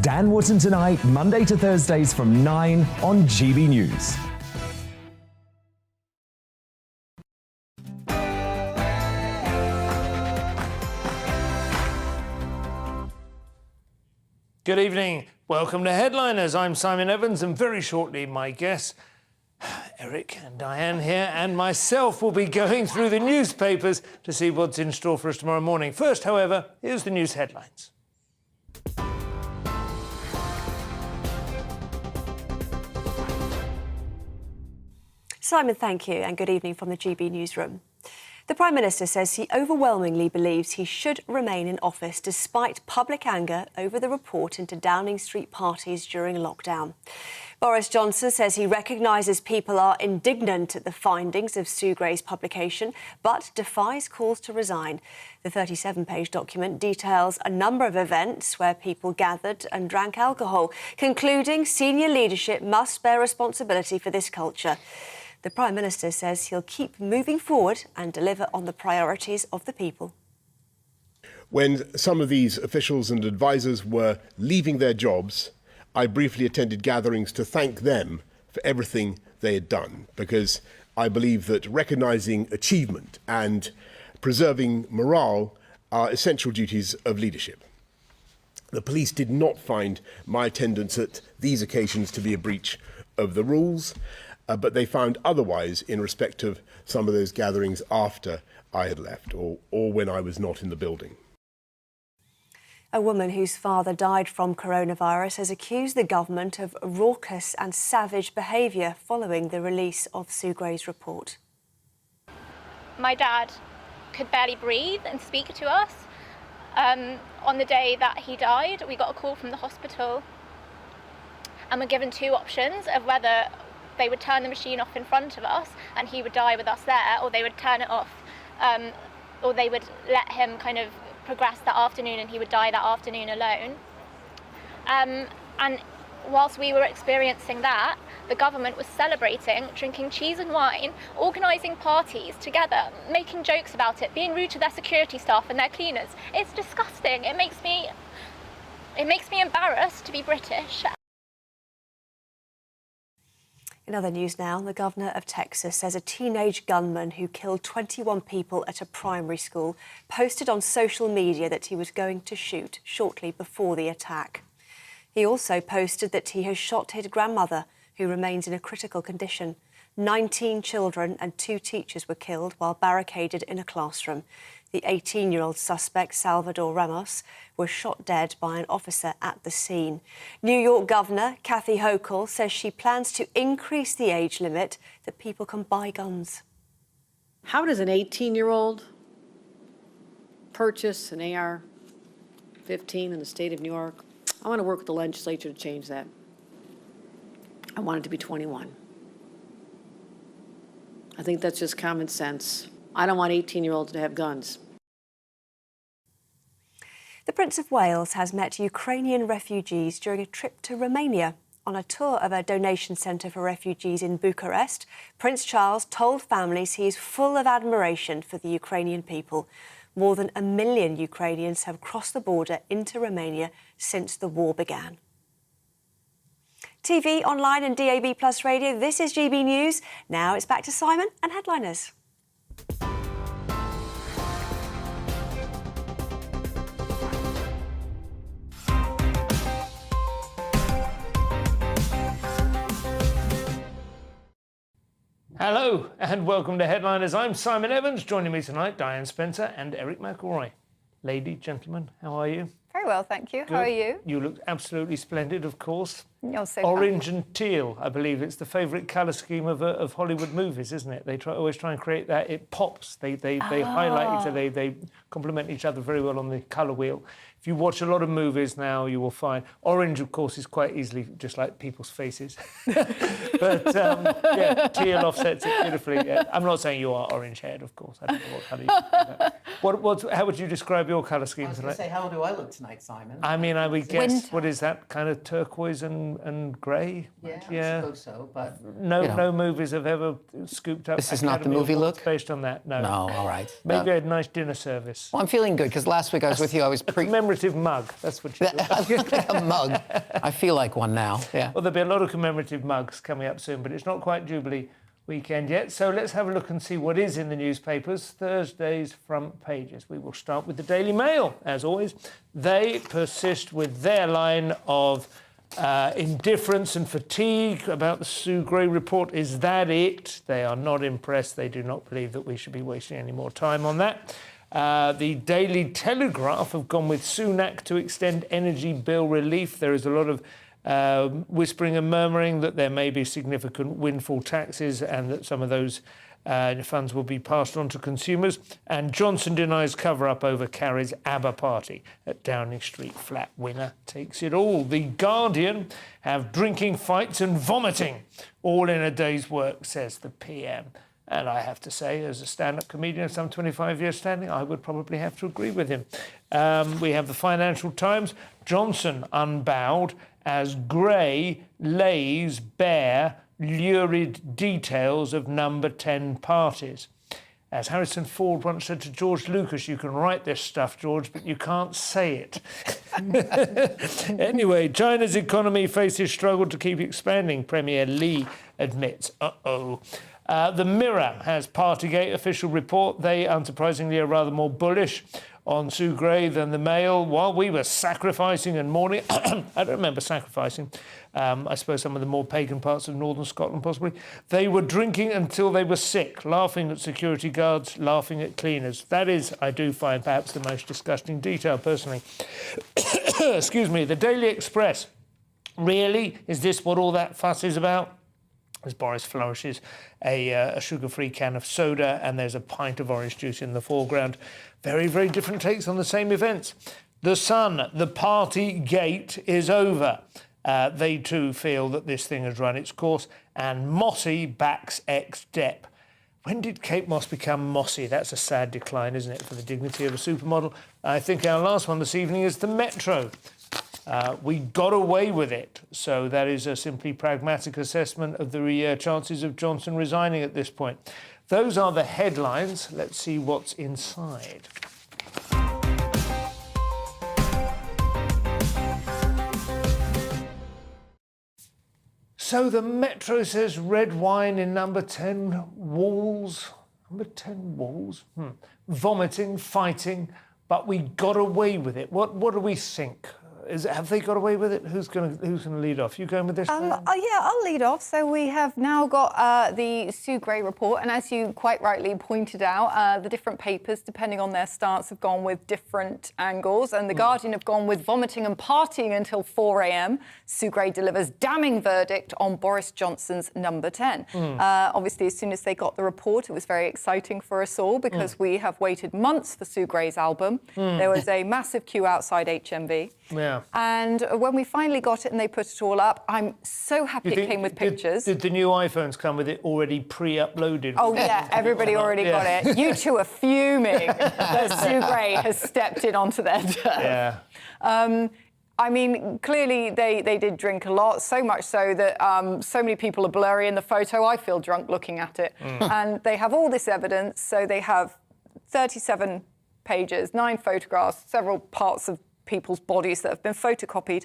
Dan Wootton Tonight, Monday to Thursdays from 9 on GB News. Good evening. Welcome to Headliners. I'm Simon Evans, and very shortly my guests, Eric and Diane here, and myself will be going through the newspapers to see what's in store for us tomorrow morning. First, however, here's the news headlines. Simon, thank you, and good evening from the GB newsroom. The Prime Minister says he overwhelmingly believes he should remain in office despite public anger over the report into Downing Street parties during lockdown. Boris Johnson says he recognises people are indignant at the findings of Sue Gray's publication, but defies calls to resign. The 37-page document details a number of events where people gathered and drank alcohol, concluding senior leadership must bear responsibility for this culture. The Prime Minister says he'll keep moving forward and deliver on the priorities of the people. When some of these officials and advisers were leaving their jobs, I briefly attended gatherings to thank them for everything they had done, because I believe that recognising achievement and preserving morale are essential duties of leadership. The police did not find my attendance at these occasions to be a breach of the rules, but they found otherwise in respect of some of those gatherings after I had left or when I was not in the building. A woman whose father died from coronavirus has accused the government of raucous and savage behaviour following the release of Sue Gray's report. My dad could barely breathe and speak to us. On the day that he died, we got a call from the hospital and were given two options of whether they would turn the machine off in front of us and he would die with us there, or they would turn it off, or they would let him kind of progress that afternoon and he would die that afternoon alone. And whilst we were experiencing that, the government was celebrating, drinking cheese and wine, organising parties together, making jokes about it, being rude to their security staff and their cleaners. It's disgusting. It makes me embarrassed to be British. In other news now, the Governor of Texas says a teenage gunman who killed 21 people at a primary school posted on social media that he was going to shoot shortly before the attack. He also posted that he has shot his grandmother, who remains in a critical condition. 19 children and 2 teachers were killed while barricaded in a classroom. The 18-year-old suspect, Salvador Ramos, was shot dead by an officer at the scene. New York Governor Kathy Hochul says she plans to increase the age limit that people can buy guns. How does an 18-year-old purchase an AR-15 in the state of New York? I want to work with the legislature to change that. I want it to be 21. I think that's just common sense. I don't want 18-year-olds to have guns. The Prince of Wales has met Ukrainian refugees during a trip to Romania. On a tour of a donation centre for refugees in Bucharest, Prince Charles told families he is full of admiration for the Ukrainian people. More than 1 million Ukrainians have crossed the border into Romania since the war began. TV, online and DAB+ radio, this is GB News. Now it's back to Simon and Headliners. Hello and welcome to Headliners. I'm Simon Evans. Joining me tonight, Diane Spencer and Eric McElroy. Lady, gentlemen, how are you? Very well, thank you. Good. How are you? You look absolutely splendid, of course. You're so Orange kind. and teal, I believe. It's the favourite colour scheme of Hollywood movies, isn't it? They always try and create that. It pops. They highlight each other. They complement each other very well on the colour wheel. If you watch a lot of movies now, you will find orange, of course, is quite easily just like people's faces. But yeah, teal offsets it beautifully. Yeah. I'm not saying you are orange-haired, of course. I don't know what colour you are. How would you describe your colour scheme I was tonight? going to say, how do I look tonight, Simon? I mean, I would guess, what is that, kind of turquoise and and Grey. I suppose so, but... No movies have ever scooped up... This is not the Academy movie Awards look? based on that, no. No, all right. Maybe a nice dinner service. Well, I'm feeling good, because last week I was with you, I was Commemorative mug, that's what you a mug. I feel like one now, yeah. Well, there'll be a lot of commemorative mugs coming up soon, but it's not quite Jubilee weekend yet. So let's have a look and see what is in the newspapers. Thursday's front pages. We will start with the Daily Mail, as always. They persist with their line of indifference and fatigue about the Sue Gray report. Is that it? They are not impressed. They do not believe that we should be wasting any more time on that. The Daily Telegraph have gone with Sunak to extend energy bill relief. There is a lot of whispering and murmuring that there may be significant windfall taxes and that some of those funds will be passed on to consumers. And Johnson denies cover-up over Carrie's ABBA party at Downing Street. Flat winner takes it all. The Guardian have drinking fights and vomiting all in a day's work, says the PM. And I have to say, as a stand-up comedian of some 25 years standing, I would probably have to agree with him. We have the Financial Times. Johnson unbowed as Gray lays bare lurid details of number 10 parties. As Harrison Ford once said to George Lucas, you can write this stuff, George, but you can't say it. Anyway, China's economy faces struggle to keep expanding, Premier Li admits. The Mirror has Partygate official report. They, unsurprisingly, are rather more bullish on Sue Gray than the Mail. While we were sacrificing and mourning, I don't remember sacrificing, I suppose some of the more pagan parts of northern Scotland possibly, they were drinking until they were sick, laughing at security guards, laughing at cleaners. That is, I do find, perhaps the most disgusting detail, personally. Excuse me, the Daily Express. Really? Is this what all that fuss is about? As Boris flourishes a sugar-free can of soda and there's a pint of orange juice in the foreground. Very, very different takes on the same events. The Sun, the party gate is over. They too feel that this thing has run its course. And Mossy backs ex-Depp. When did Kate Moss become Mossy? That's a sad decline, isn't it, for the dignity of a supermodel? I think our last one this evening is the Metro. We got away with it. So that is a simply pragmatic assessment of the chances of Johnson resigning at this point. Those are the headlines. Let's see what's inside. So the Metro says red wine in number 10 walls. Number 10 walls? Vomiting, fighting, but we got away with it. What do we think? Have they got away with it? Who's going to lead off? You going with this? Yeah, I'll lead off. So we have now got the Sue Gray report, and as you quite rightly pointed out, the different papers, depending on their stance, have gone with different angles. And the Guardian have gone with vomiting and partying until 4 a.m. Sue Gray delivers damning verdict on Boris Johnson's number 10. Obviously, as soon as they got the report, it was very exciting for us all because we have waited months for Sue Gray's album. There was a massive queue outside HMV. Yeah. And when we finally got it and they put it all up, I'm so happy it came with pictures. Did the new iPhones come with it already pre-uploaded? Oh, yeah, everybody already got it. You two are fuming that Sue Gray has stepped in onto their turf. Yeah. I mean, clearly they did drink a lot, so much so that so many people are blurry in the photo. I feel drunk looking at it. And they have all this evidence. So they have 37 pages, 9 photographs, several parts of people's bodies that have been photocopied.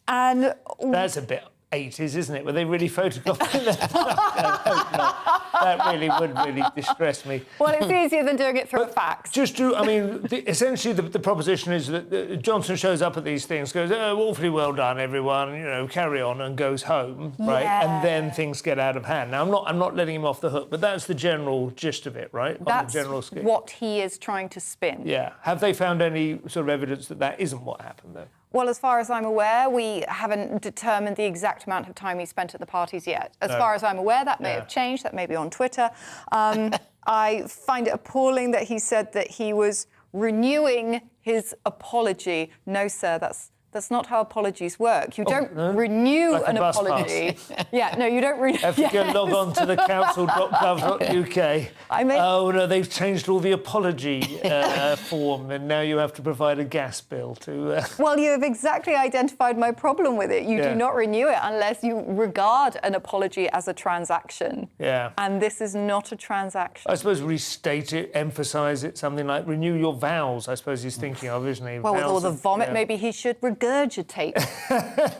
And that's a bit 80s, isn't it? Were they really photocopying that? No, I hope not. That really would really distress me. Well, it's easier than doing it through a fax. Essentially the proposition is that Johnson shows up at these things, goes, oh, awfully well done, everyone, carry on, and goes home, right? And then things get out of hand. Now, I'm not letting him off the hook, but that's the general gist of it, right? That's on the general scheme. what he is trying to spin. Yeah. Have they found any sort of evidence that isn't what happened, though? Well, as far as I'm aware, we haven't determined the exact amount of time he spent at the parties yet. As far as I'm aware, that may have changed. That may be on Twitter. I find it appalling that he said that he was renewing his apology. No, sir, that's That's not how apologies work. You don't renew Like a an bus apology. Yeah, no, you don't renew. If you can log on to the council.gov.uk. Oh, no, they've changed all the apology form, and now you have to provide a gas bill to... Well, you have exactly identified my problem with it. You do not renew it unless you regard an apology as a transaction. Yeah. And this is not a transaction. I suppose restate it, emphasise it, something like renew your vows, I suppose he's thinking of, isn't he? Well, with all the vomit, yeah. maybe he should regurgitate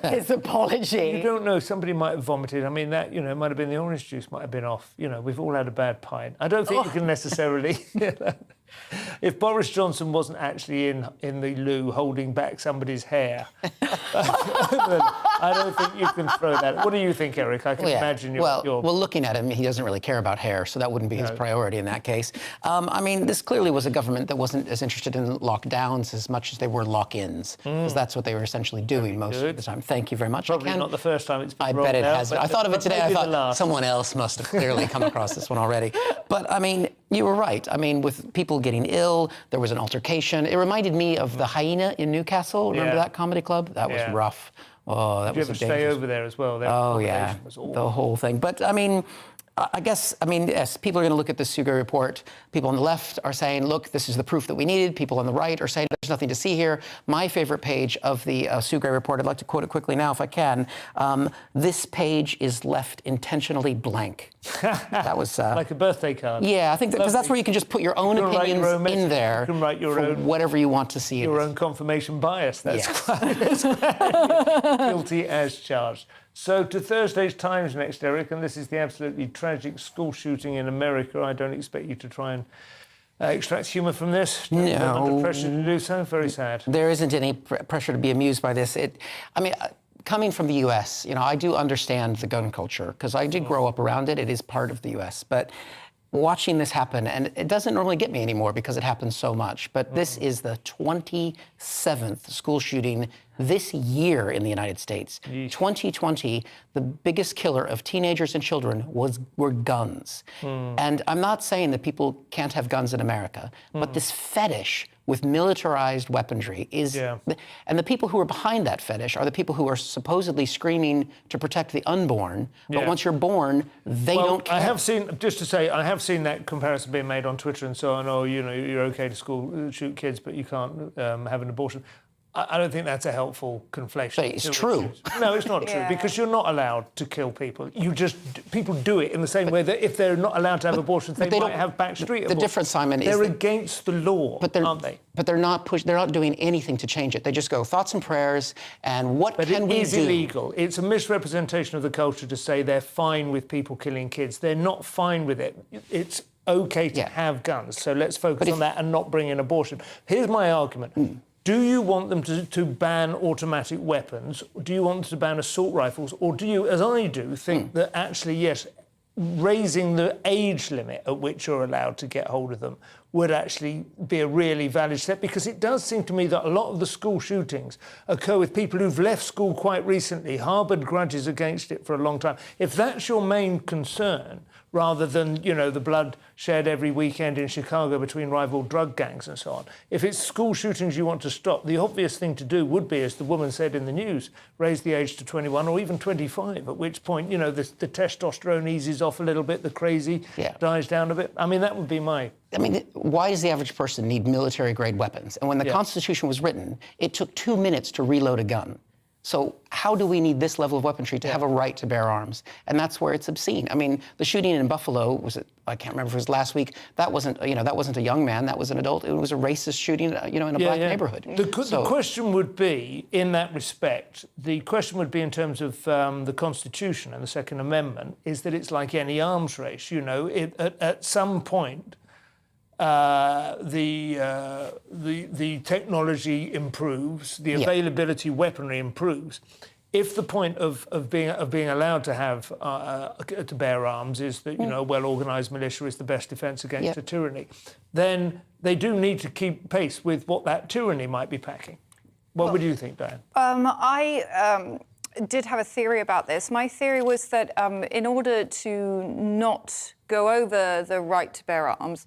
his apology. You don't know. Somebody might have vomited. I mean, that, it might have been the orange juice, might have been off. We've all had a bad pint. I don't think you can necessarily... If Boris Johnson wasn't actually in the loo holding back somebody's hair, I don't think you can throw that. What do you think, Eric? I can imagine you're... Well, looking at him, he doesn't really care about hair, so that wouldn't be his priority in that case. I mean, this clearly was a government that wasn't as interested in lockdowns as much as they were lock-ins, because that's what they were essentially doing most of the time. Thank you very much. Probably not the first time it's been I bet it has. I thought of it today. I thought someone else must have clearly come across this one already. But, I mean, you were right. I mean, with people getting ill, there was an altercation. It reminded me of the Hyena in Newcastle. Remember that comedy club? That was rough. Oh, that was dangerous. Did you ever stay over there as well? Oh, yeah, the whole thing. But, I mean, yes, people are going to look at the Sugar report. People on the left are saying, look, this is the proof that we needed. People on the right are saying there's nothing to see here. My favorite page of the Sugar report, I'd like to quote it quickly now if I can. This page is left intentionally blank. That was... like a birthday card. Yeah, I think because that's where you can just put your own opinions in there. You can write your own... whatever you want to see. Your own confirmation bias. That's quite guilty as charged. So to Thursday's Times next, Eric, and this is the absolutely tragic school shooting in America. I don't expect you to try and extract humour from this. No. Under pressure to do so. Very sad. There isn't any pressure to be amused by this. Coming from the U.S., I do understand the gun culture because I did grow up around it. It is part of the U.S., but watching this happen, and it doesn't normally get me anymore because it happens so much, but this is the 27th school shooting this year in the United States. 2020, the biggest killer of teenagers and children were guns. And I'm not saying that people can't have guns in America, but this fetish with militarized weaponry is... And the people who are behind that fetish are the people who are supposedly screaming to protect the unborn, but once you're born, they don't care. I have seen, just to say, I have seen that comparison being made on Twitter and so on. Oh, you're okay to shoot kids, but you can't have an abortion. I don't think that's a helpful conflation. But it's true. No, it's not true, because you're not allowed to kill people. People do it in the same way that if they're not allowed to have abortions, they might have backstreet abortions. The difference, Simon, is they're against the law, aren't they? But they're not doing anything to change it. They just go thoughts and prayers, and what can we do? But it is illegal. It's a misrepresentation of the culture to say they're fine with people killing kids. They're not fine with it. It's okay to have guns, so let's focus on that and not bring in abortion. Here's my argument. Do you want them to ban automatic weapons? Do you want them to ban assault rifles? Or do you, as I do, think that actually, yes, raising the age limit at which you're allowed to get hold of them would actually be a really valid step? Because it does seem to me that a lot of the school shootings occur with people who've left school quite recently, harboured grudges against it for a long time. If that's your main concern, rather than, the blood shed every weekend in Chicago between rival drug gangs and so on. If it's school shootings you want to stop, the obvious thing to do would be, as the woman said in the news, raise the age to 21 or even 25, at which point, the testosterone eases off a little bit, the crazy dies down a bit. I mean, that would be my... why does the average person need military-grade weapons? And when the Constitution was written, it took 2 minutes to reload a gun. So how do we need this level of weaponry to have a right to bear arms? And that's where it's obscene. I mean, the shooting in Buffalo, I can't remember if it was last week, that wasn't a young man, that was an adult. It was a racist shooting, in a black neighborhood. The question would be, in that respect, the question would be in terms of the Constitution and the Second Amendment, is that it's like any arms race, at some point, the technology improves, the availability weaponry improves. If the point of being allowed to have to bear arms is that a well-organised militia is the best defence against a tyranny, then they do need to keep pace with what that tyranny might be packing. What would you think, Diane? I did have a theory about this. My theory was that in order to not go over the right to bear arms,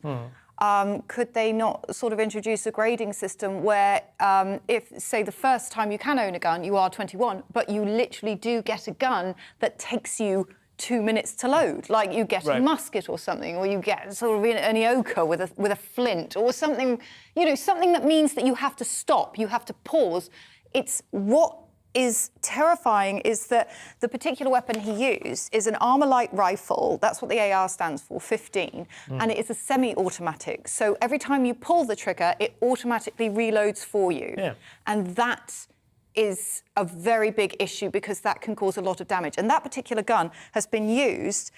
could they not sort of introduce a grading system where if, say, the first time you can own a gun, you are 21, but you literally do get a gun that takes you 2 minutes to load, like you get a musket or something, or you get sort of an Ioka with a flint or something, you know, something that means that you have to stop, you have to pause. It's what is terrifying is that the particular weapon he used is an armor-light rifle. That's what the AR stands for, 15, and it is a semi-automatic. So every time you pull the trigger, it automatically reloads for you. Yeah. And that is a very big issue because that can cause a lot of damage. And that particular gun has been used.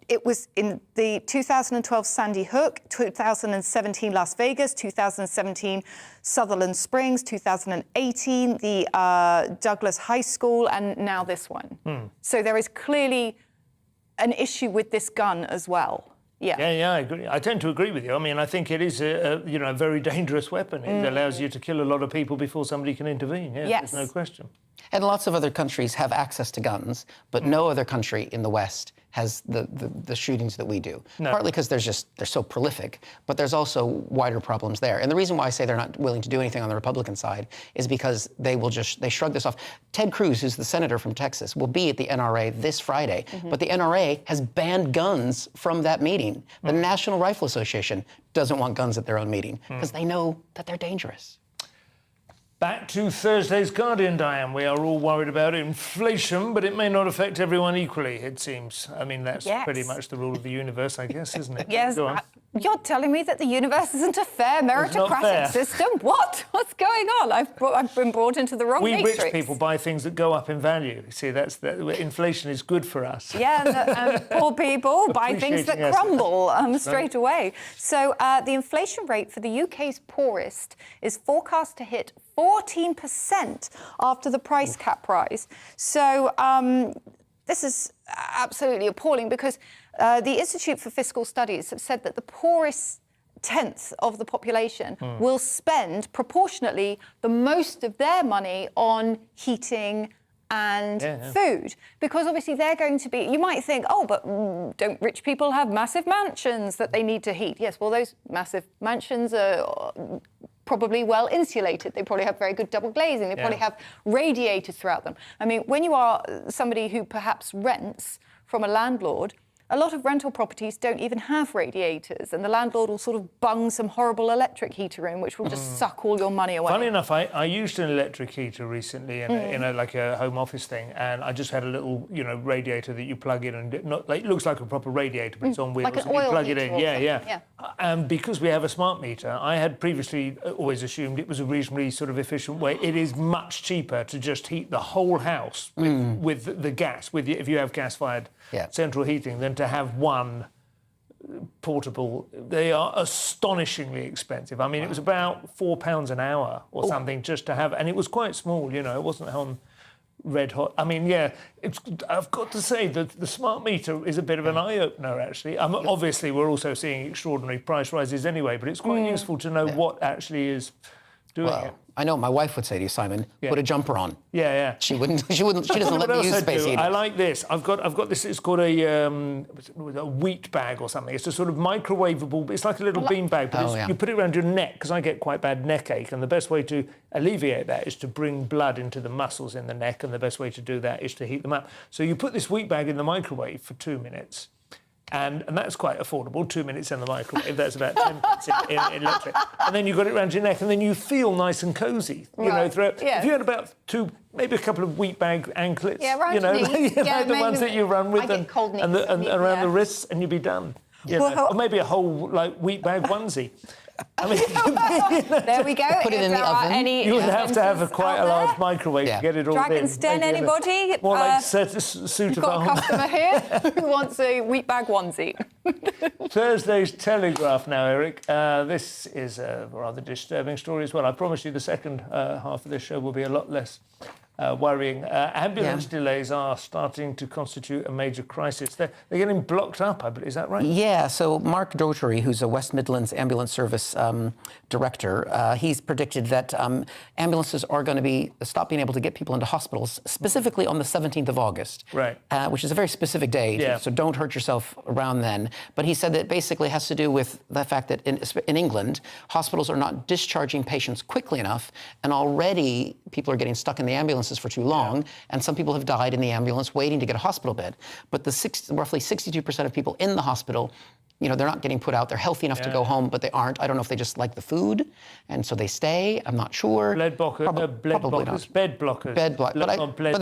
It was in the 2012 Sandy Hook, 2017 Las Vegas, 2017 Sutherland Springs, 2018 the Douglas High School, and now this one. So there is clearly an issue with this gun as well. Yeah, I agree. I tend to agree with you. I mean, I think it is a very dangerous weapon. It allows you to kill a lot of people before somebody can intervene. Yes. There's no question. And lots of other countries have access to guns, but no other country in the West has the shootings that we do. No. Partly because they're so prolific, but there's also wider problems there. And the reason why I say they're not willing to do anything on the Republican side is because they shrug this off. Ted Cruz, who's the senator from Texas, will be at the NRA this Friday, but the NRA has banned guns from that meeting. The National Rifle Association doesn't want guns at their own meeting because they know that they're dangerous. Back to Thursday's Guardian, Diane. We are all worried about inflation, but it may not affect everyone equally, it seems. I mean, that's pretty much the rule of the universe, I guess, isn't it? Yes. You're telling me that the universe isn't a fair meritocratic system? What? What's going on? I've been brought into the wrong matrix. We rich people buy things that go up in value. You see, inflation is good for us. Yeah, and poor people buy things that crumble straight away. So the inflation rate for the UK's poorest is forecast to hit 14% after the price cap rise. So this is absolutely appalling because the Institute for Fiscal Studies have said that the poorest tenth of the population will spend proportionately the most of their money on heating and food, because obviously they're going to be, you might think, oh, but don't rich people have massive mansions that they need to heat? Yes, well, those massive mansions are probably well insulated. They probably have very good double glazing. They probably have radiators throughout them. I mean, when you are somebody who perhaps rents from a landlord, a lot of rental properties don't even have radiators, and the landlord will sort of bung some horrible electric heater in, which will just suck all your money away. Funny enough, I used an electric heater recently in a home office thing, and I just had a little, radiator that you plug in, and it looks like a proper radiator, but it's on wheels. Like an oil you plug it heater in. or Yeah. And because we have a smart meter, I had previously always assumed it was a reasonably sort of efficient way. It is much cheaper to just heat the whole house with the gas, if you have gas-fired central heating, than to have one portable. They are astonishingly expensive. I mean, it was about £4 an hour or something just to have, and it was quite small, it wasn't on red hot. I mean, I've got to say that the smart meter is a bit of an eye-opener, actually. Obviously, we're also seeing extraordinary price rises anyway, but it's quite useful to know what actually is doing it. I know my wife would say to you, Simon, put a jumper on. Yeah. She doesn't let me use space heaters. I like this. I've got this. It's called a wheat bag or something. It's a sort of microwavable. It's like a little bean bag, but you put it around your neck, because I get quite bad neck ache, and the best way to alleviate that is to bring blood into the muscles in the neck, and the best way to do that is to heat them up. So you put this wheat bag in the microwave for 2 minutes. And that's quite affordable, 2 minutes in the microwave. That's about 10 minutes in electric. And then you've got it around your neck, and then you feel nice and cosy, throughout. If you had about maybe a couple of wheat bag anklets, the ones that you run with, and around the wrists, and you'd be done. Or maybe a whole wheat bag onesie. I mean, there we go. Put it in the oven. You would have to have quite a large microwave to get it all in. Dragon's Den, anybody? More like a suit of armour. Got a customer here who wants a wheat bag onesie. Thursday's Telegraph now, Eric. This is a rather disturbing story as well. I promise you the second half of this show will be a lot less worrying. Ambulance delays are starting to constitute a major crisis. They're getting blocked up, I believe. Is that right? Yeah, so Mark Doherty, who's a West Midlands Ambulance Service director, he's predicted that ambulances are going to stop being able to get people into hospitals, specifically on the 17th of August, right? Which is a very specific date, so don't hurt yourself around then. But he said that it basically has to do with the fact that in England, hospitals are not discharging patients quickly enough, and already people are getting stuck in the ambulances for too long, and some people have died in the ambulance waiting to get a hospital bed. But roughly 62% of people in the hospital, they're not getting put out. They're healthy enough to go home, but they aren't. I don't know if they just like the food, and so they stay. I'm not sure. Bed blockers.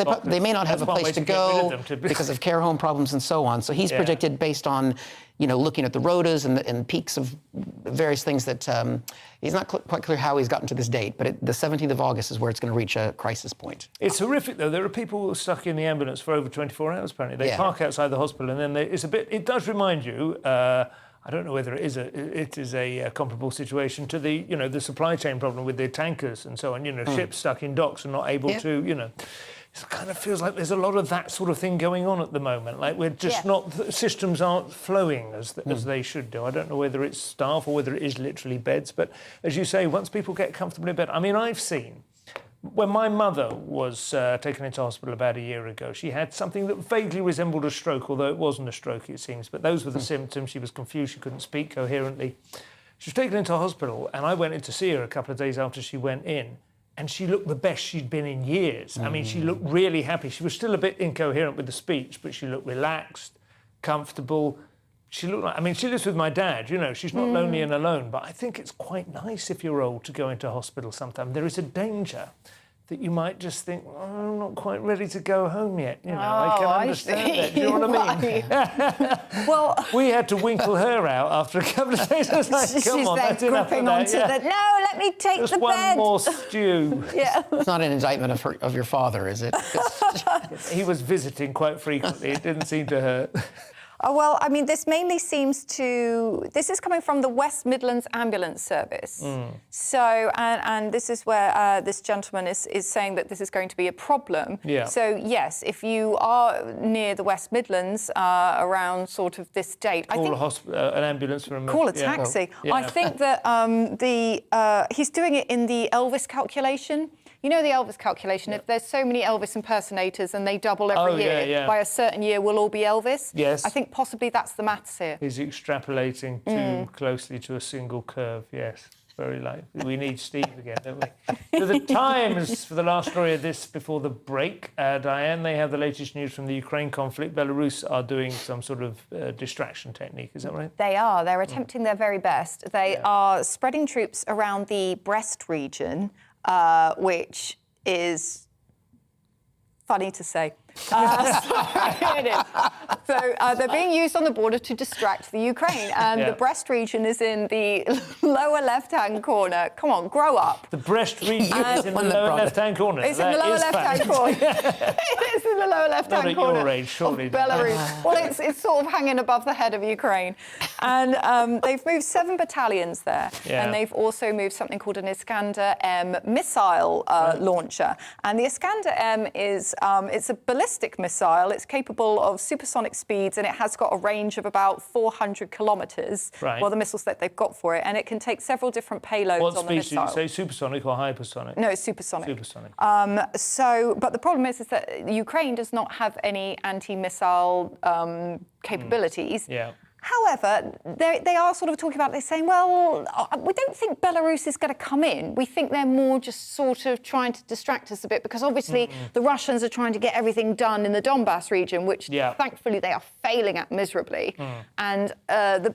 But they may not have a place to go because of care home problems and so on. So he's predicted, based on looking at the rotas and peaks of various things, that he's not quite clear how he's gotten to this date, but the 17th of August is where it's going to reach a crisis point. It's horrific, though. There are people stuck in the ambulance for over 24 hours, apparently. They park outside the hospital, and then it does remind you, I don't know whether it is a comparable situation to the supply chain problem with the tankers and so on. Ships stuck in docks and not able to, It kind of feels like there's a lot of that sort of thing going on at the moment. Like we're just the systems aren't flowing as they should do. I don't know whether it's staff or whether it is literally beds. But as you say, once people get comfortably in bed, I mean, I've seen when my mother was taken into hospital about a year ago, she had something that vaguely resembled a stroke, although it wasn't a stroke, it seems. But those were the symptoms. She was confused. She couldn't speak coherently. She was taken into hospital, and I went in to see her a couple of days after she went in. And she looked the best she'd been in years. I mean, she looked really happy. She was still a bit incoherent with the speech, but she looked relaxed, comfortable. She looked like, she lives with my dad, she's not lonely and alone, but I think it's quite nice if you're old to go into hospital sometime. There is a danger that you might just think, I'm not quite ready to go home yet. I can understand that. Do you know what I mean? Well, we had to winkle her out after a couple of days. I was like, come on, that's enough of that. No, let me take just the bed. Just one more stew. It's not an indictment of your father, is it? He was visiting quite frequently. It didn't seem to hurt. Well, this mainly seems this is coming from the West Midlands Ambulance Service. So, and this is where this gentleman is saying that this is going to be a problem. So, yes, if you are near the West Midlands around sort of this date, call an ambulance for a call a taxi. I think that he's doing it in the Elvis calculation. You know the Elvis calculation, if there's so many Elvis impersonators and they double every year, by a certain year we'll all be Elvis. Yes. I think possibly that's the maths here. He's extrapolating too closely to a single curve, yes. Very likely. We need Steve again, don't we? So the Times, for the last story of this before the break, Diane, they have the latest news from the Ukraine conflict. Belarus are doing some sort of distraction technique, is that right? They are. They're attempting their very best. They are spreading troops around the Brest region, which is funny to say. It is. So they're being used on the border to distract the Ukraine, and the Brest region is in the lower left-hand corner. Come on, grow up. The Brest region is in the lower left-hand corner. It's in the lower left-hand corner. It is in the lower left-hand corner. Not at your age, surely. Belarus. Well, it's sort of hanging above the head of Ukraine, and they've moved 7 battalions there, and they've also moved something called an Iskander-M missile launcher. And the Iskander-M is it's a ballistic missile. It's capable of supersonic speeds, and it has got a range of about 400 kilometres. Well, the missiles that they've got for it, and it can take several different payloads on the missile. What speed did you say? Supersonic or hypersonic? No, it's supersonic. Supersonic. But the problem is that Ukraine does not have any anti-missile capabilities. However, they are sort of talking about, they're saying, well, we don't think Belarus is going to come in. We think they're more just sort of trying to distract us a bit, because obviously the Russians are trying to get everything done in the Donbass region, which thankfully they are failing at miserably. And the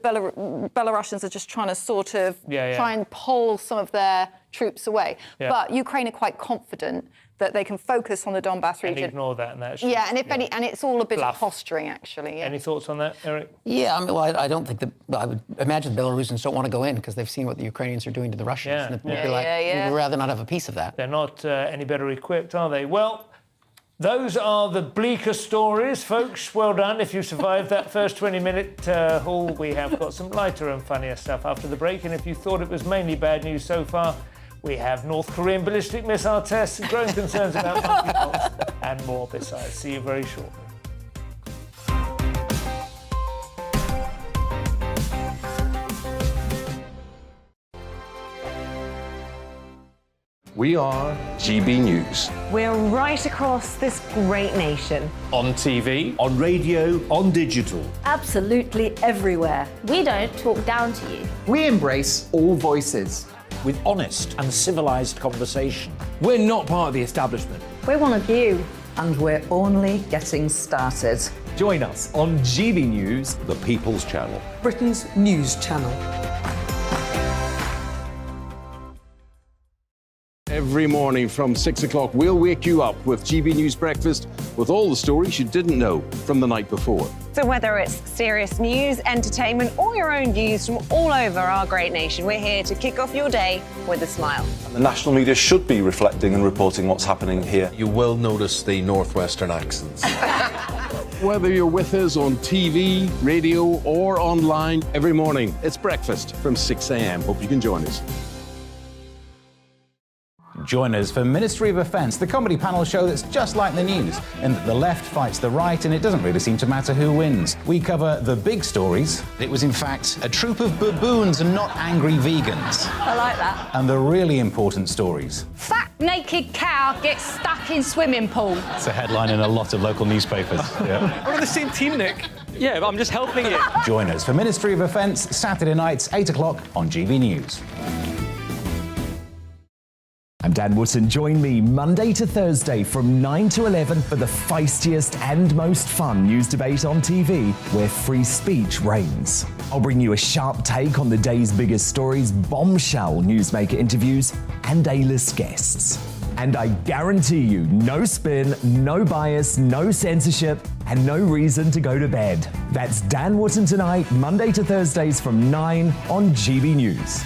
Belarusians are just trying to sort of try and pull some of their troops away. But Ukraine are quite confident that they can focus on the Donbass region. And ignore that and that. And it's all a bit of posturing, actually. Any thoughts on that, Eric? Yeah, I don't think that. I would imagine the Belarusians don't want to go in because they've seen what the Ukrainians are doing to the Russians. And it'd be like, we'd rather not have a piece of that. They're not any better equipped, are they? Well, those are the bleaker stories, folks. Well done if you survived that first 20-minute haul. We have got some lighter and funnier stuff after the break. And if you thought it was mainly bad news so far, We have North Korean ballistic missile tests, growing concerns about monkeypox, and more besides. See you very shortly. We are GB News. We're right across this great nation. On TV, on radio, on digital. Absolutely everywhere. We don't talk down to you. We embrace all voices. With honest and civilised conversation. We're not part of the establishment. We're one of you. And we're only getting started. Join us on GB News, the People's Channel. Britain's news channel. every morning from 6 o'clock, we'll wake you up with GB News Breakfast with all the stories you didn't know from the night before. So whether it's serious news, entertainment, or your own views from all over our great nation, we're here to kick off your day with a smile. The national media should be reflecting and reporting what's happening here. You will notice the northwestern accents. Whether you're with us on TV, radio, or online, every morning, it's breakfast from 6 a.m. Hope you can join us. Join us for Ministry of Offence, the comedy panel show that's just like the news, in that the left fights the right and it doesn't really seem to matter who wins. We cover the big stories. It was in fact a troop of baboons and not angry vegans. I like that. And the really important stories. Fat naked cow gets stuck in swimming pool. It's a headline in a lot of local newspapers. Yeah. We're on the same team, Nick. Yeah, but I'm just helping you. Join us for Ministry of Offence, Saturday nights, 8 o'clock on GB News. I'm Dan Wootton. Join me Monday to Thursday from 9 to 11 for the feistiest and most fun news debate on TV, where free speech reigns. I'll bring you a sharp take on the day's biggest stories, bombshell newsmaker interviews, and A-list guests. And I guarantee you, no spin, no bias, no censorship, and no reason to go to bed. That's Dan Wootton Tonight, Monday to Thursdays from 9 on GB News.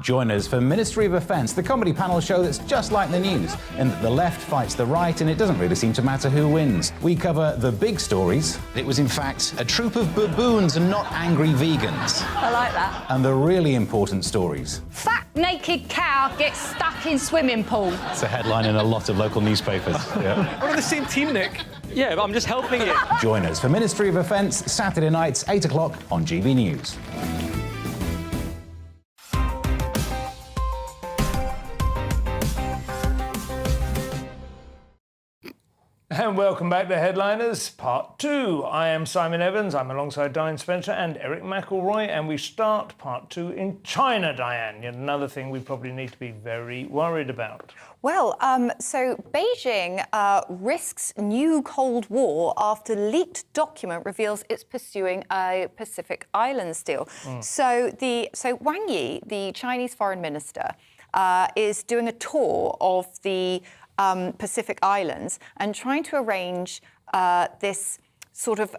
Join us for Ministry of Offence, the comedy panel show that's just like the news, in that the left fights the right and it doesn't really seem to matter who wins. We cover the big stories. It was in fact a troop of baboons and not angry vegans. I like that. And the really important stories. Fat naked cow gets stuck in swimming pool. It's a headline in a lot of local newspapers. Yeah. We're on the same team, Nick. Yeah, but I'm just helping you. Join us for Ministry of Offence, Saturday nights, 8 o'clock on GB News. And welcome back to Headliners, Part 2. I am Simon Evans, I'm alongside Diane Spencer and Eric McElroy, and we start Part 2 in China, Diane. Yet another thing we probably need to be very worried about. Well, so Beijing risks new Cold War after leaked document reveals it's pursuing a Pacific Islands deal. So Wang Yi, the Chinese foreign minister, is doing a tour of the Pacific Islands and trying to arrange this sort of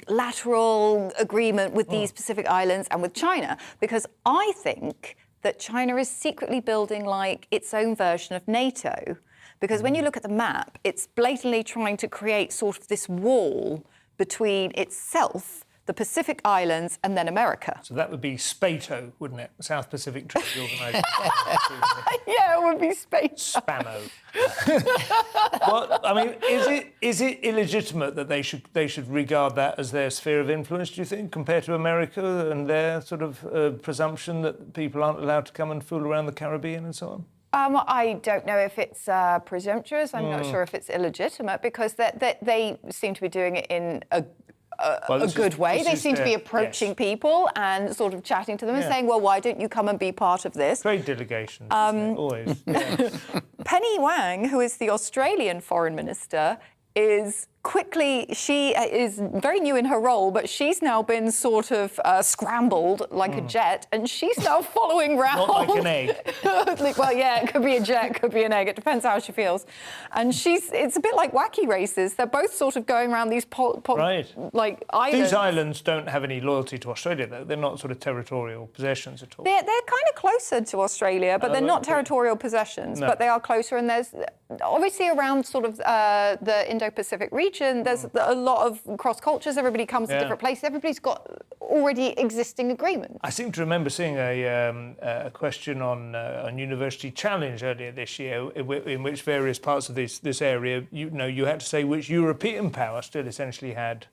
lateral agreement with these Pacific Islands and with China, because I think that China is secretly building like its own version of NATO, because when you look at the map, it's blatantly trying to create sort of this wall between itself, the Pacific Islands, and then America. So that would be SPATO, wouldn't it? South Pacific Treaty Organisation. Yeah, it would be SPATO. Spamo. Well, I mean, is it illegitimate that they should regard that as their sphere of influence, do you think, compared to America and their sort of presumption that people aren't allowed to come and fool around the Caribbean and so on? I don't know if it's presumptuous. I'm not sure if it's illegitimate, because they seem to be doing it in a good way. They seem to be approaching people and sort of chatting to them and saying, well, why don't you come and be part of this? Trade delegations, always. Yeah. Penny Wang, who is the Australian foreign minister, she is very new in her role, but she's now been sort of scrambled like a jet, and she's now following round. Not like an egg. Well, yeah, it could be a jet, could be an egg. It depends how she feels. And it's a bit like wacky races. They're both sort of going around these like islands. These islands don't have any loyalty to Australia, though. They're not sort of territorial possessions at all. They're kind of closer to Australia, but they're not territorial possessions. No. But they are closer, and there's obviously around sort of the Indo-Pacific region, there's a lot of cross cultures. Everybody comes to different places. Everybody's got already existing agreements. I seem to remember seeing a question on University Challenge earlier this year, in which various parts of this area, you had to say which European power still essentially had,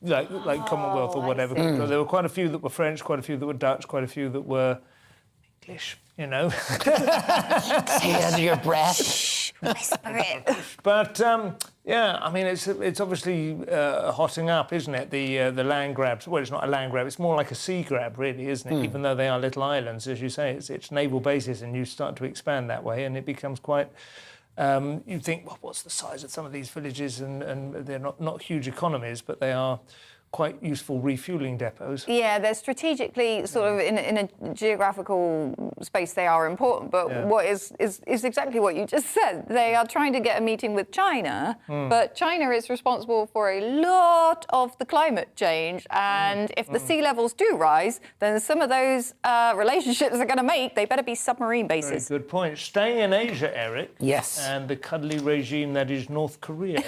like Commonwealth or whatever. So there were quite a few that were French, quite a few that were Dutch, quite a few that were English. Say it under your breath. Whisper it. But yeah, I mean, it's obviously hotting up, isn't it? The land grabs. Well, it's not a land grab. It's more like a sea grab, really, isn't it? Even though they are little islands, as you say, it's naval bases, and you start to expand that way, and it becomes quite. You think, well, what's the size of some of these villages? And they're not huge economies, but they are quite useful refuelling depots. Yeah, they're strategically sort of in a geographical space. They are important, but what is exactly what you just said. They are trying to get a meeting with China, but China is responsible for a lot of the climate change, and if the sea levels do rise, then some of those relationships are going to make. They better be submarine bases. Very good point. Staying in Asia, Eric. Yes. And the cuddly regime that is North Korea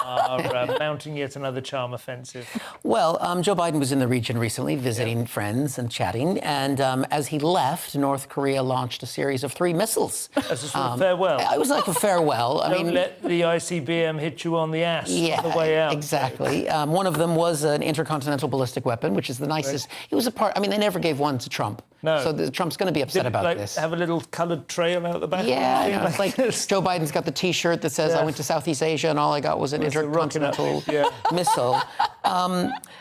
are mounting yet another charm offensive. Well, Joe Biden was in the region recently visiting friends and chatting, and as he left, North Korea launched a series of 3 missiles. As a sort of farewell. It was like a farewell. Don't let the ICBM hit you on the ass on the way out. Exactly. One of them was an intercontinental ballistic weapon, which is the nicest. It was a part. I mean, they never gave one to Trump. No. So Trump's going to be upset about this. Have a little coloured trail out the back? Yeah, no, it's like Joe Biden's got the T-shirt that says, I went to Southeast Asia and all I got was an intercontinental missile.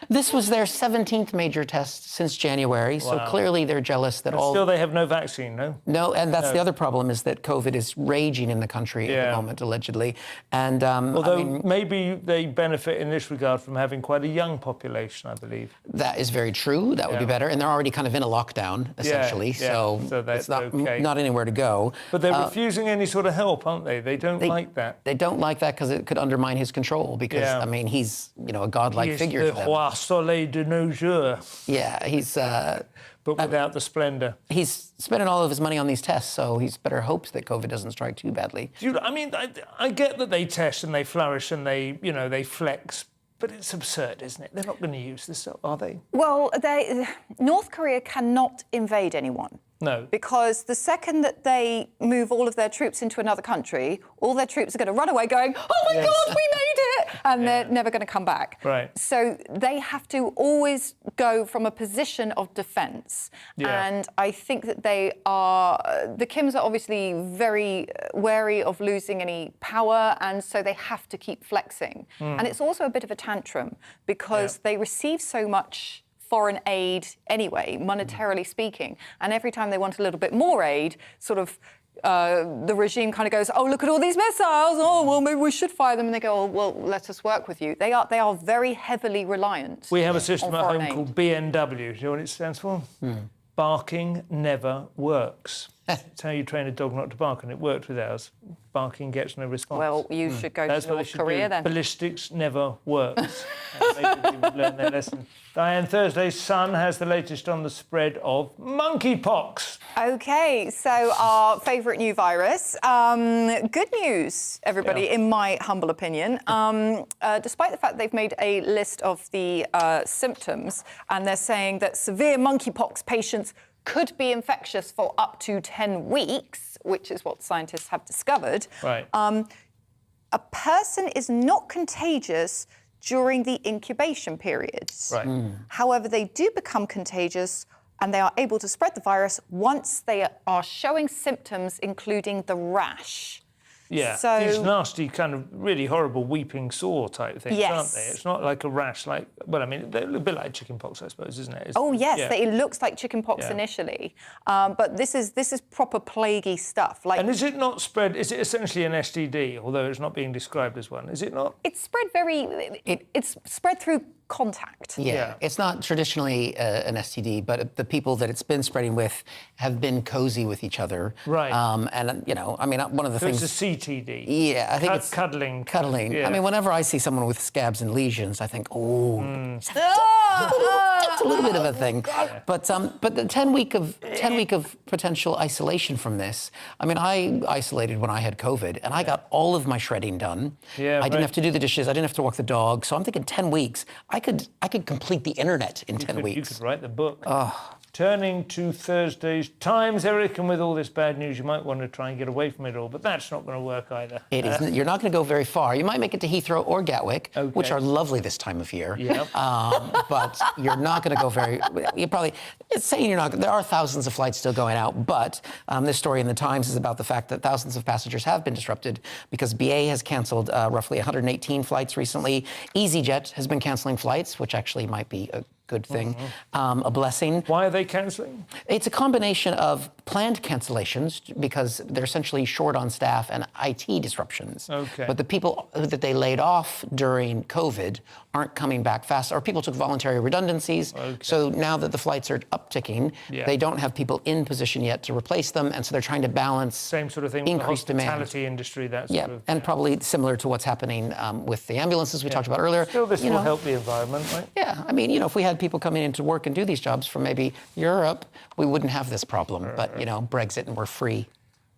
This was their 17th major test since January, so clearly they're jealous that Still, they have no vaccine, no? No, and that's the other problem, is that COVID is raging in the country at the moment, allegedly. And although maybe they benefit in this regard from having quite a young population, I believe. That is very true. That would be better. And they're already kind of in a lockdown, essentially, so it's not anywhere to go. But they're refusing any sort of help, aren't they? They don't like that. They don't like that because it could undermine his control, because, I mean, he's, a godlike figure to them. Roi Soleil de nos jours. Yeah, he's... but without the splendour. He's spending all of his money on these tests, so he's better hopes that COVID doesn't strike too badly. I get that they test and they flourish and they flex, but it's absurd, isn't it? They're not going to use this, are they? Well, North Korea cannot invade anyone. No. Because the second that they move all of their troops into another country, all their troops are going to run away going, oh my God, we made it! And they're never going to come back. Right. So they have to always go from a position of defence. Yeah. And I think that the Kims are obviously very wary of losing any power, and so they have to keep flexing. And it's also a bit of a tantrum because they receive so much foreign aid anyway, monetarily speaking. And every time they want a little bit more aid, sort of the regime kind of goes, oh, look at all these missiles. Oh, well, maybe we should fire them. And they go, oh, well, let us work with you. They are very heavily reliant. We have a system at home called BNW. Do you know what it stands for? Barking never works. It's how you train a dog not to bark, and it worked with ours. Barking gets no response. Well, you should go to North Korea then. Ballistics never works. Maybe they would learn their lesson. Diane, Thursday's Sun has the latest on the spread of monkeypox. OK, so our favourite new virus. Good news, everybody, in my humble opinion. Despite the fact they've made a list of the symptoms, and they're saying that severe monkeypox patients could be infectious for up to 10 weeks, which is what scientists have discovered. Right. A person is not contagious during the incubation periods. Right. However, they do become contagious and they are able to spread the virus once they are showing symptoms, including the rash. Yeah, so, these nasty, kind of really horrible weeping sore type things, aren't they? It's not like a rash, well, I mean, they're a bit like chickenpox, I suppose, isn't it? Oh yes, it looks like chickenpox initially, but this is proper plaguey stuff. And is it not spread? Is it essentially an STD, although it's not being described as one? Is it not? It's spread it's spread through contact. Yeah, it's not traditionally an STD, but the people that it's been spreading with have been cozy with each other. Right. And, I mean, one of the things... It's a CTD. Yeah, I think it's... Cuddling. Cuddling. Yeah. I mean, whenever I see someone with scabs and lesions, I think, oh... It's a little bit of a thing, but the 10 week of potential isolation from this. I mean, I isolated when I had COVID, and I got all of my shredding done. Yeah, I didn't have to do the dishes. I didn't have to walk the dog. So I'm thinking 10 weeks. I could complete the internet in 10 weeks. You could write the book. Turning to Thursday's Times, Eric, and with all this bad news, you might want to try and get away from it all, but that's not going to work either. It isn't. You're not going to go very far. You might make it to Heathrow or Gatwick, which are lovely this time of year. Yep. But you're not going to go very. It's saying you're not. There are thousands of flights still going out, but this story in the Times is about the fact that thousands of passengers have been disrupted because BA has cancelled roughly 118 flights recently. EasyJet has been cancelling flights, which actually might be a good thing, a blessing. Why are they cancelling? It's a combination of planned cancellations because they're essentially short on staff and IT disruptions. Okay. But the people that they laid off during COVID aren't coming back fast, or people took voluntary redundancies. Okay. So now that the flights are upticking, they don't have people in position yet to replace them, and so they're trying to balance same sort of thing increased with the demand. hospitality industry. And probably similar to what's happening with the ambulances we talked about earlier. Still, this will help the environment, right? Yeah, I mean, if we had people coming into work and do these jobs from maybe Europe, we wouldn't have this problem. But, Brexit and we're free.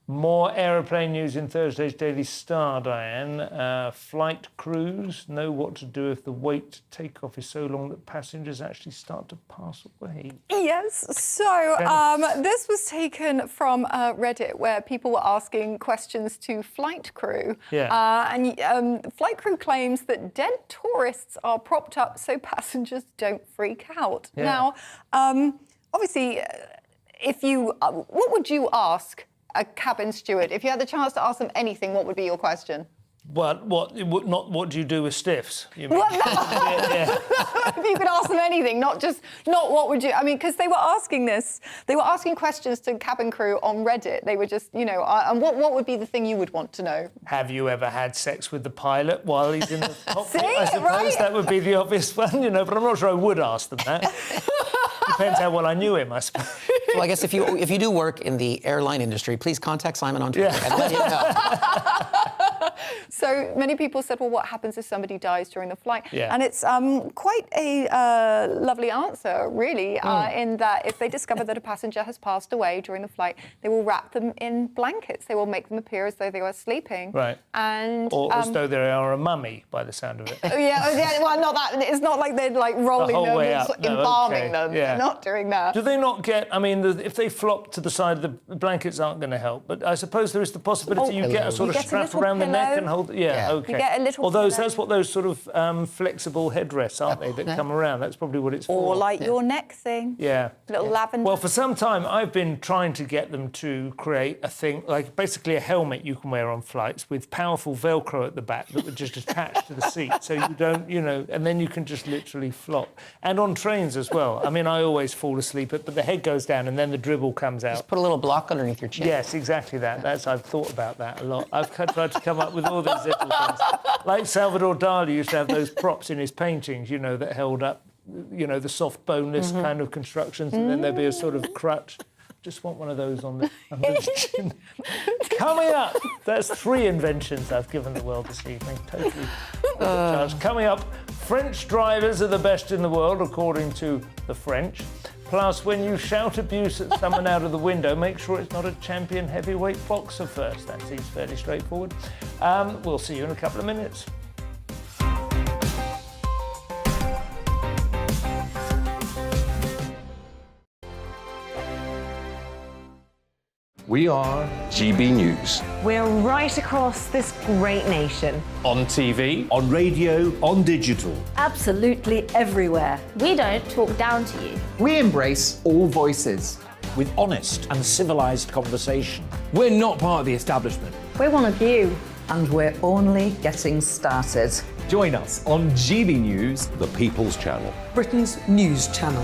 More aeroplane news in Thursday's Daily Star, Diane. Flight crews know what to do if the wait to take off is so long that passengers actually start to pass away. Yes, so this was taken from Reddit, where people were asking questions to flight crew. And flight crew claims that dead tourists are propped up so passengers don't freak out. Now, obviously, what would you ask a cabin steward? If you had the chance to ask them anything, what would be your question? What do you do with stiffs? You mean? If you could ask them anything, not what would you... I mean, because they were asking questions to cabin crew on Reddit. They were just, and what would be the thing you would want to know? Have you ever had sex with the pilot while he's in the cockpit? See, I suppose that would be the obvious one, but I'm not sure I would ask them that. Depends how well I knew him, I suppose. Well, I guess if you do work in the airline industry, please contact Simon on Twitter and let him know. So many people said, well, what happens if somebody dies during the flight? Yeah. And it's quite a lovely answer, really, in that if they discover that a passenger has passed away during the flight, they will wrap them in blankets. They will make them appear as though they were sleeping. Right. Or as though they are a mummy, by the sound of it. Well, not that. It's not like they're rolling them and embalming them. Yeah. They're not doing that. Do they not get... I mean, if they flop to the side, the blankets aren't going to help. But I suppose there is the possibility you get a sort of strap around the neck and hold... Yeah, okay. You get a little that's what those sort of flexible headrests, aren't they, that come around? That's probably what it's for. Or like your neck thing. Yeah. Little lavender. Well, for some time, I've been trying to get them to create a thing, like basically a helmet you can wear on flights with powerful Velcro at the back that would just attach to the seat, so you don't, and then you can just literally flop. And on trains as well. I mean, I always fall asleep, but the head goes down and then the dribble comes out. Just put a little block underneath your chin. Yes, exactly that. I've thought about that a lot. I've tried to come up with all these little things. Like Salvador Dali used to have those props in his paintings, that held up, the soft boneless kind of constructions, and then there'd be a sort of crutch. Just want one of those on the chin. Coming up, that's 3 inventions I've given the world this evening. Totally charged. Coming up, French drivers are the best in the world, according to the French. Plus, when you shout abuse at someone out of the window, make sure it's not a champion heavyweight boxer first. That seems fairly straightforward. We'll see you in a couple of minutes. We are GB News. We're right across this great nation. On TV, on radio, on digital. Absolutely everywhere. We don't talk down to you. We embrace all voices. With honest and civilised conversation. We're not part of the establishment. We're one of you. And we're only getting started. Join us on GB News, the People's Channel. Britain's news channel.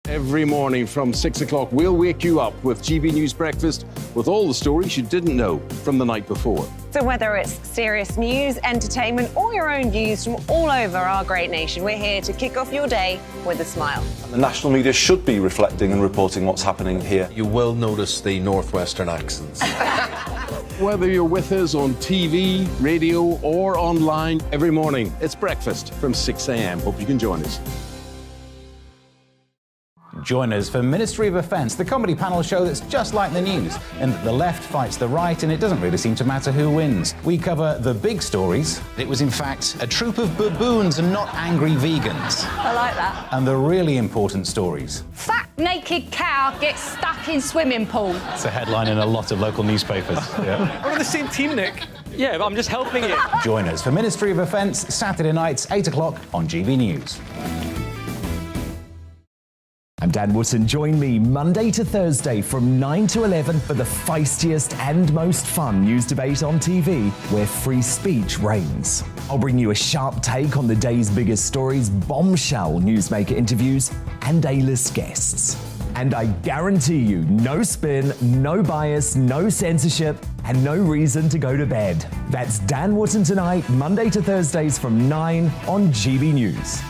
Every morning from 6 o'clock, we'll wake you up with GB News Breakfast with all the stories you didn't know from the night before. So whether it's serious news, entertainment, or your own views from all over our great nation, we're here to kick off your day with a smile. The national media should be reflecting and reporting what's happening here. You will notice the northwestern accents. Whether you're with us on TV, radio, or online every morning, it's breakfast from 6 a.m. Hope you can join us. Join us for Ministry of Offence, the comedy panel show that's just like the news, in that the left fights the right and it doesn't really seem to matter who wins. We cover the big stories. It was, in fact, a troop of baboons and not angry vegans. I like that. And the really important stories. Fat naked cow gets stuck in swimming pool. It's a headline in a lot of local newspapers. Yeah. We're on the same team, Nick. Yeah, but I'm just helping you. Join us for Ministry of Offence, Saturday nights, 8 o'clock on GB News. I'm Dan Wootton. Join me Monday to Thursday from 9 to 11 for the feistiest and most fun news debate on TV, where free speech reigns. I'll bring you a sharp take on the day's biggest stories, bombshell newsmaker interviews, and A-list guests. And I guarantee you, no spin, no bias, no censorship, and no reason to go to bed. That's Dan Wootton tonight, Monday to Thursdays from 9 on GB News.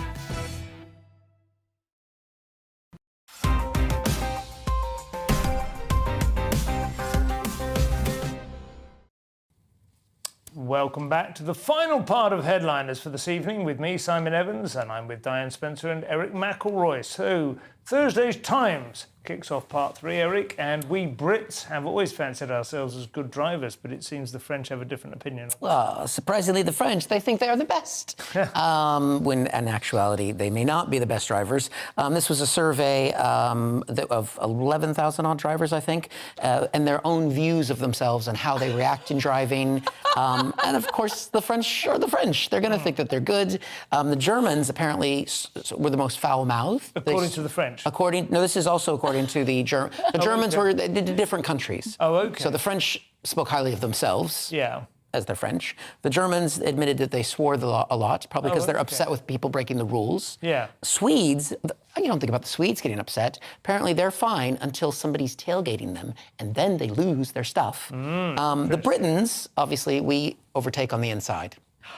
Welcome back to the final part of Headliners for this evening with me, Simon Evans, and I'm with Diane Spencer and Eric McElroy. So, Thursday's Times kicks off part 3, Eric, and we Brits have always fancied ourselves as good drivers, but it seems the French have a different opinion. Well, surprisingly, the French, they think they are the best. When in actuality, they may not be the best drivers. This was a survey of 11,000 odd drivers, I think, and their own views of themselves and how they react in driving. And of course, the French are the French. They're going to think that they're good. The Germans apparently were the most foul-mouthed. According to the French? No, this is also according to the Germans. The Germans were different countries. Oh, okay. So the French spoke highly of themselves. Yeah. As they're French. The Germans admitted that they swore a lot, probably because they're upset with people breaking the rules. Yeah. Swedes, you don't think about the Swedes getting upset. Apparently they're fine until somebody's tailgating them, and then they lose their stuff. The Britons, obviously, we overtake on the inside.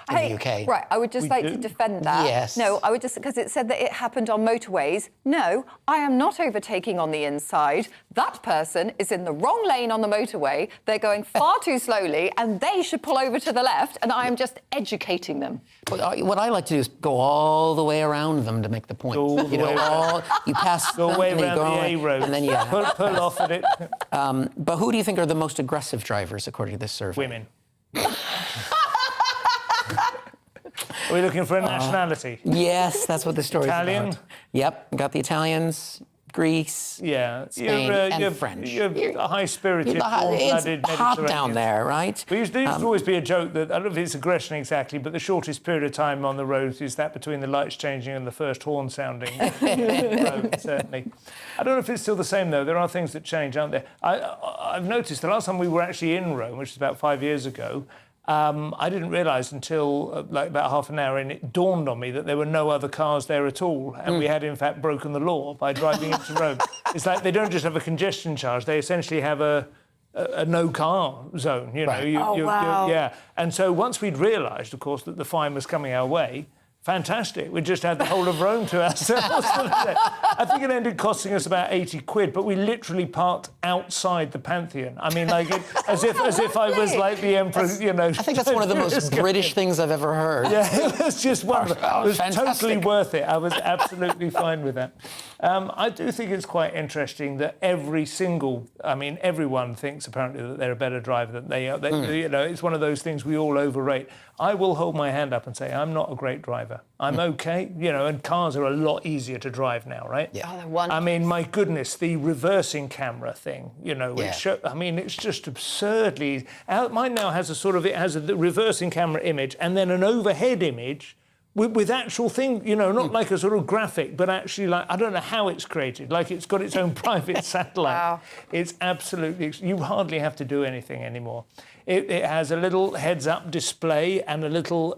In the UK. Right, I would just like to defend that. Yes. No, I would just, because it said that it happened on motorways. No, I am not overtaking on the inside. That person is in the wrong lane on the motorway. They're going far too slowly, and they should pull over to the left, and I am just educating them. But what I like to do is go all the way around them to make the point. You pass go way them, around the A road, and then pull off at it. But who do you think are the most aggressive drivers, according to this survey? Women. Are we looking for a nationality? Yes, that's what the story's Italian? about. Yep, got the Italians, Greece, Spain, and French. You're a high-spirited, warm-blooded It's hot down there, right? There used to always be a joke that, I don't know if it's aggression exactly, but the shortest period of time on the road is that between the lights changing and the first horn sounding. Certainly. I don't know if it's still the same, though. There are things that change, aren't there? I've noticed the last time we were actually in Rome, which was about 5 years ago, I didn't realise until like about half an hour in, it dawned on me that there were no other cars there at all, and we had in fact broken the law by driving into Rome. It's like they don't just have a congestion charge; they essentially have a no-car zone. You know, wow. Yeah. And so once we'd realised, of course, that the fine was coming our way. Fantastic. We just had the whole of Rome to ourselves. I think it ended costing us about 80 quid, but we literally parked outside the Pantheon. I mean, like, as if I was like the emperor, you know. I think that's one of the most British things I've ever heard. Yeah, it was just wonderful. It was totally worth it. I was absolutely fine with that. I do think it's quite interesting that everyone thinks apparently that they're a better driver than they are. You know, it's one of those things we all overrate. I will hold my hand up and say I'm not a great driver. I'm okay, you know, and cars are a lot easier to drive now, right? Yeah. Oh, they're wonderful. I mean, my goodness, the reversing camera thing, you know, it's just absurdly... Mine now has a reversing camera image and then an overhead image with actual thing, you know, not like a sort of graphic, but actually like, I don't know how it's created, like it's got its own private satellite. Wow. It's absolutely... You hardly have to do anything anymore. It has a little heads-up display and a little,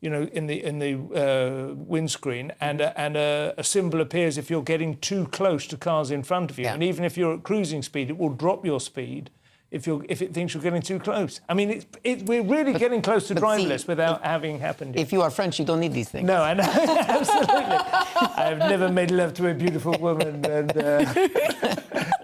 you know, in the windscreen, and a symbol appears if you're getting too close to cars in front of you. Yeah. And even if you're at cruising speed, it will drop your speed if it thinks you're getting too close. I mean, we're really getting close to driverless without having happened yet. If you are French, you don't need these things. No, I know, absolutely. I've never made love to a beautiful woman, and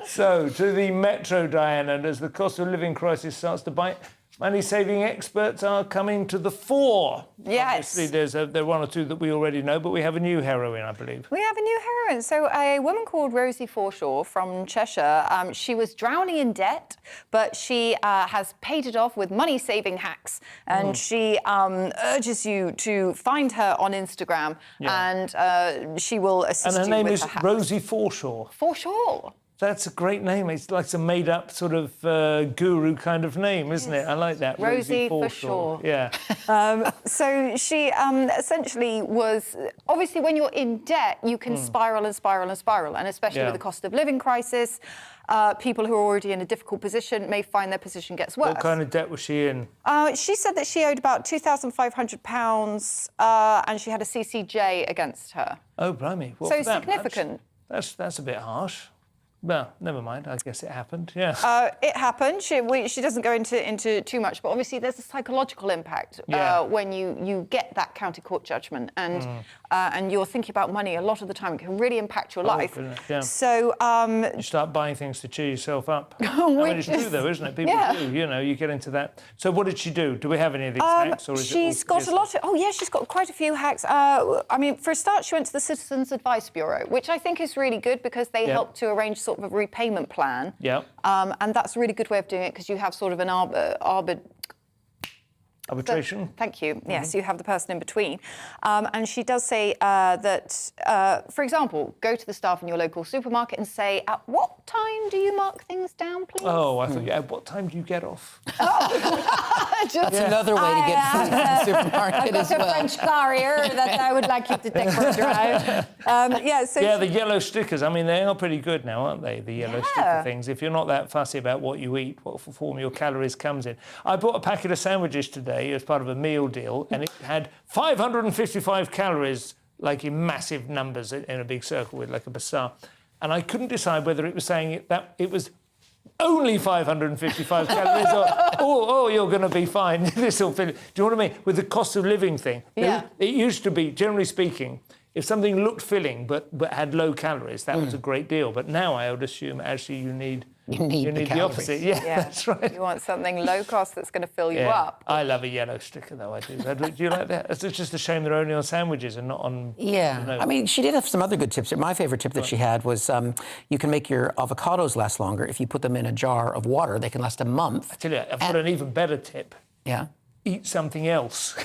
So, to the Metro, Diana, and as the cost of living crisis starts to bite, money-saving experts are coming to the fore. Yes. Obviously, there are one or two that we already know, but we have a new heroine, I believe. We have a new heroine. So a woman called Rosie Forshaw from Cheshire, she was drowning in debt, but she has paid it off with money-saving hacks. And she urges you to find her on Instagram, and she will assist you with her name is hacks. Rosie Forshaw. Forshaw. That's a great name. It's like a made-up sort of guru kind of name, isn't it? I like that. Rosie Forshaw. Forshaw. Yeah. So she essentially was... Obviously, when you're in debt, you can spiral and spiral and spiral, and especially with the cost of living crisis, people who are already in a difficult position may find their position gets worse. What kind of debt was she in? She said that she owed about £2,500 and she had a CCJ against her. Oh, blimey. What, so for that significant. Much? That's a bit harsh. Well, never mind. I guess it happened. Yeah. It happened. She doesn't go into too much, but obviously there's a psychological impact when you get that county court judgment, and you're thinking about money a lot of the time. It can really impact your life. Goodness, yeah. So you start buying things to cheer yourself up. I mean, it's true though, isn't it? People do. You know, you get into that. So what did she do? Do we have any of these hacks, or is she's got a lot of... Oh yeah, she's got quite a few hacks. I mean, for a start, she went to the Citizens Advice Bureau, which I think is really good because they help to arrange sort of a repayment plan. Yeah. And that's a really good way of doing it because you have sort of an arbitration. Thank you. Yes, you have the person in between. And she does say that, for example, go to the staff in your local supermarket and say, at what time do you mark things down, please? Oh, I thought, at what time do you get off? That's another way to get food from the supermarket as well. I've got a French carrier that I would like you to take for a drive. The yellow stickers, I mean, they are pretty good now, aren't they? The yellow sticker things. If you're not that fussy about what you eat, what form your calories comes in. I bought a packet of sandwiches today as part of a meal deal, and it had 555 calories, like in massive numbers in a big circle with like a bazaar. And I couldn't decide whether it was saying that it was only 555 calories or you're going to be fine. This will fill it. Do you know what I mean? With the cost of living thing. Yeah. It used to be, generally speaking, if something looked filling but had low calories, that was a great deal. But now I would assume actually you need the opposite. Yeah, that's right. You want something low cost that's going to fill you up. I love a yellow sticker, though, I do. Do you like that? It's just a shame they're only on sandwiches and not on... Yeah. You know. I mean, she did have some other good tips. My favourite tip that she had was you can make your avocados last longer if you put them in a jar of water. They can last a month. I tell you, I've got an even better tip. Yeah. Eat something else.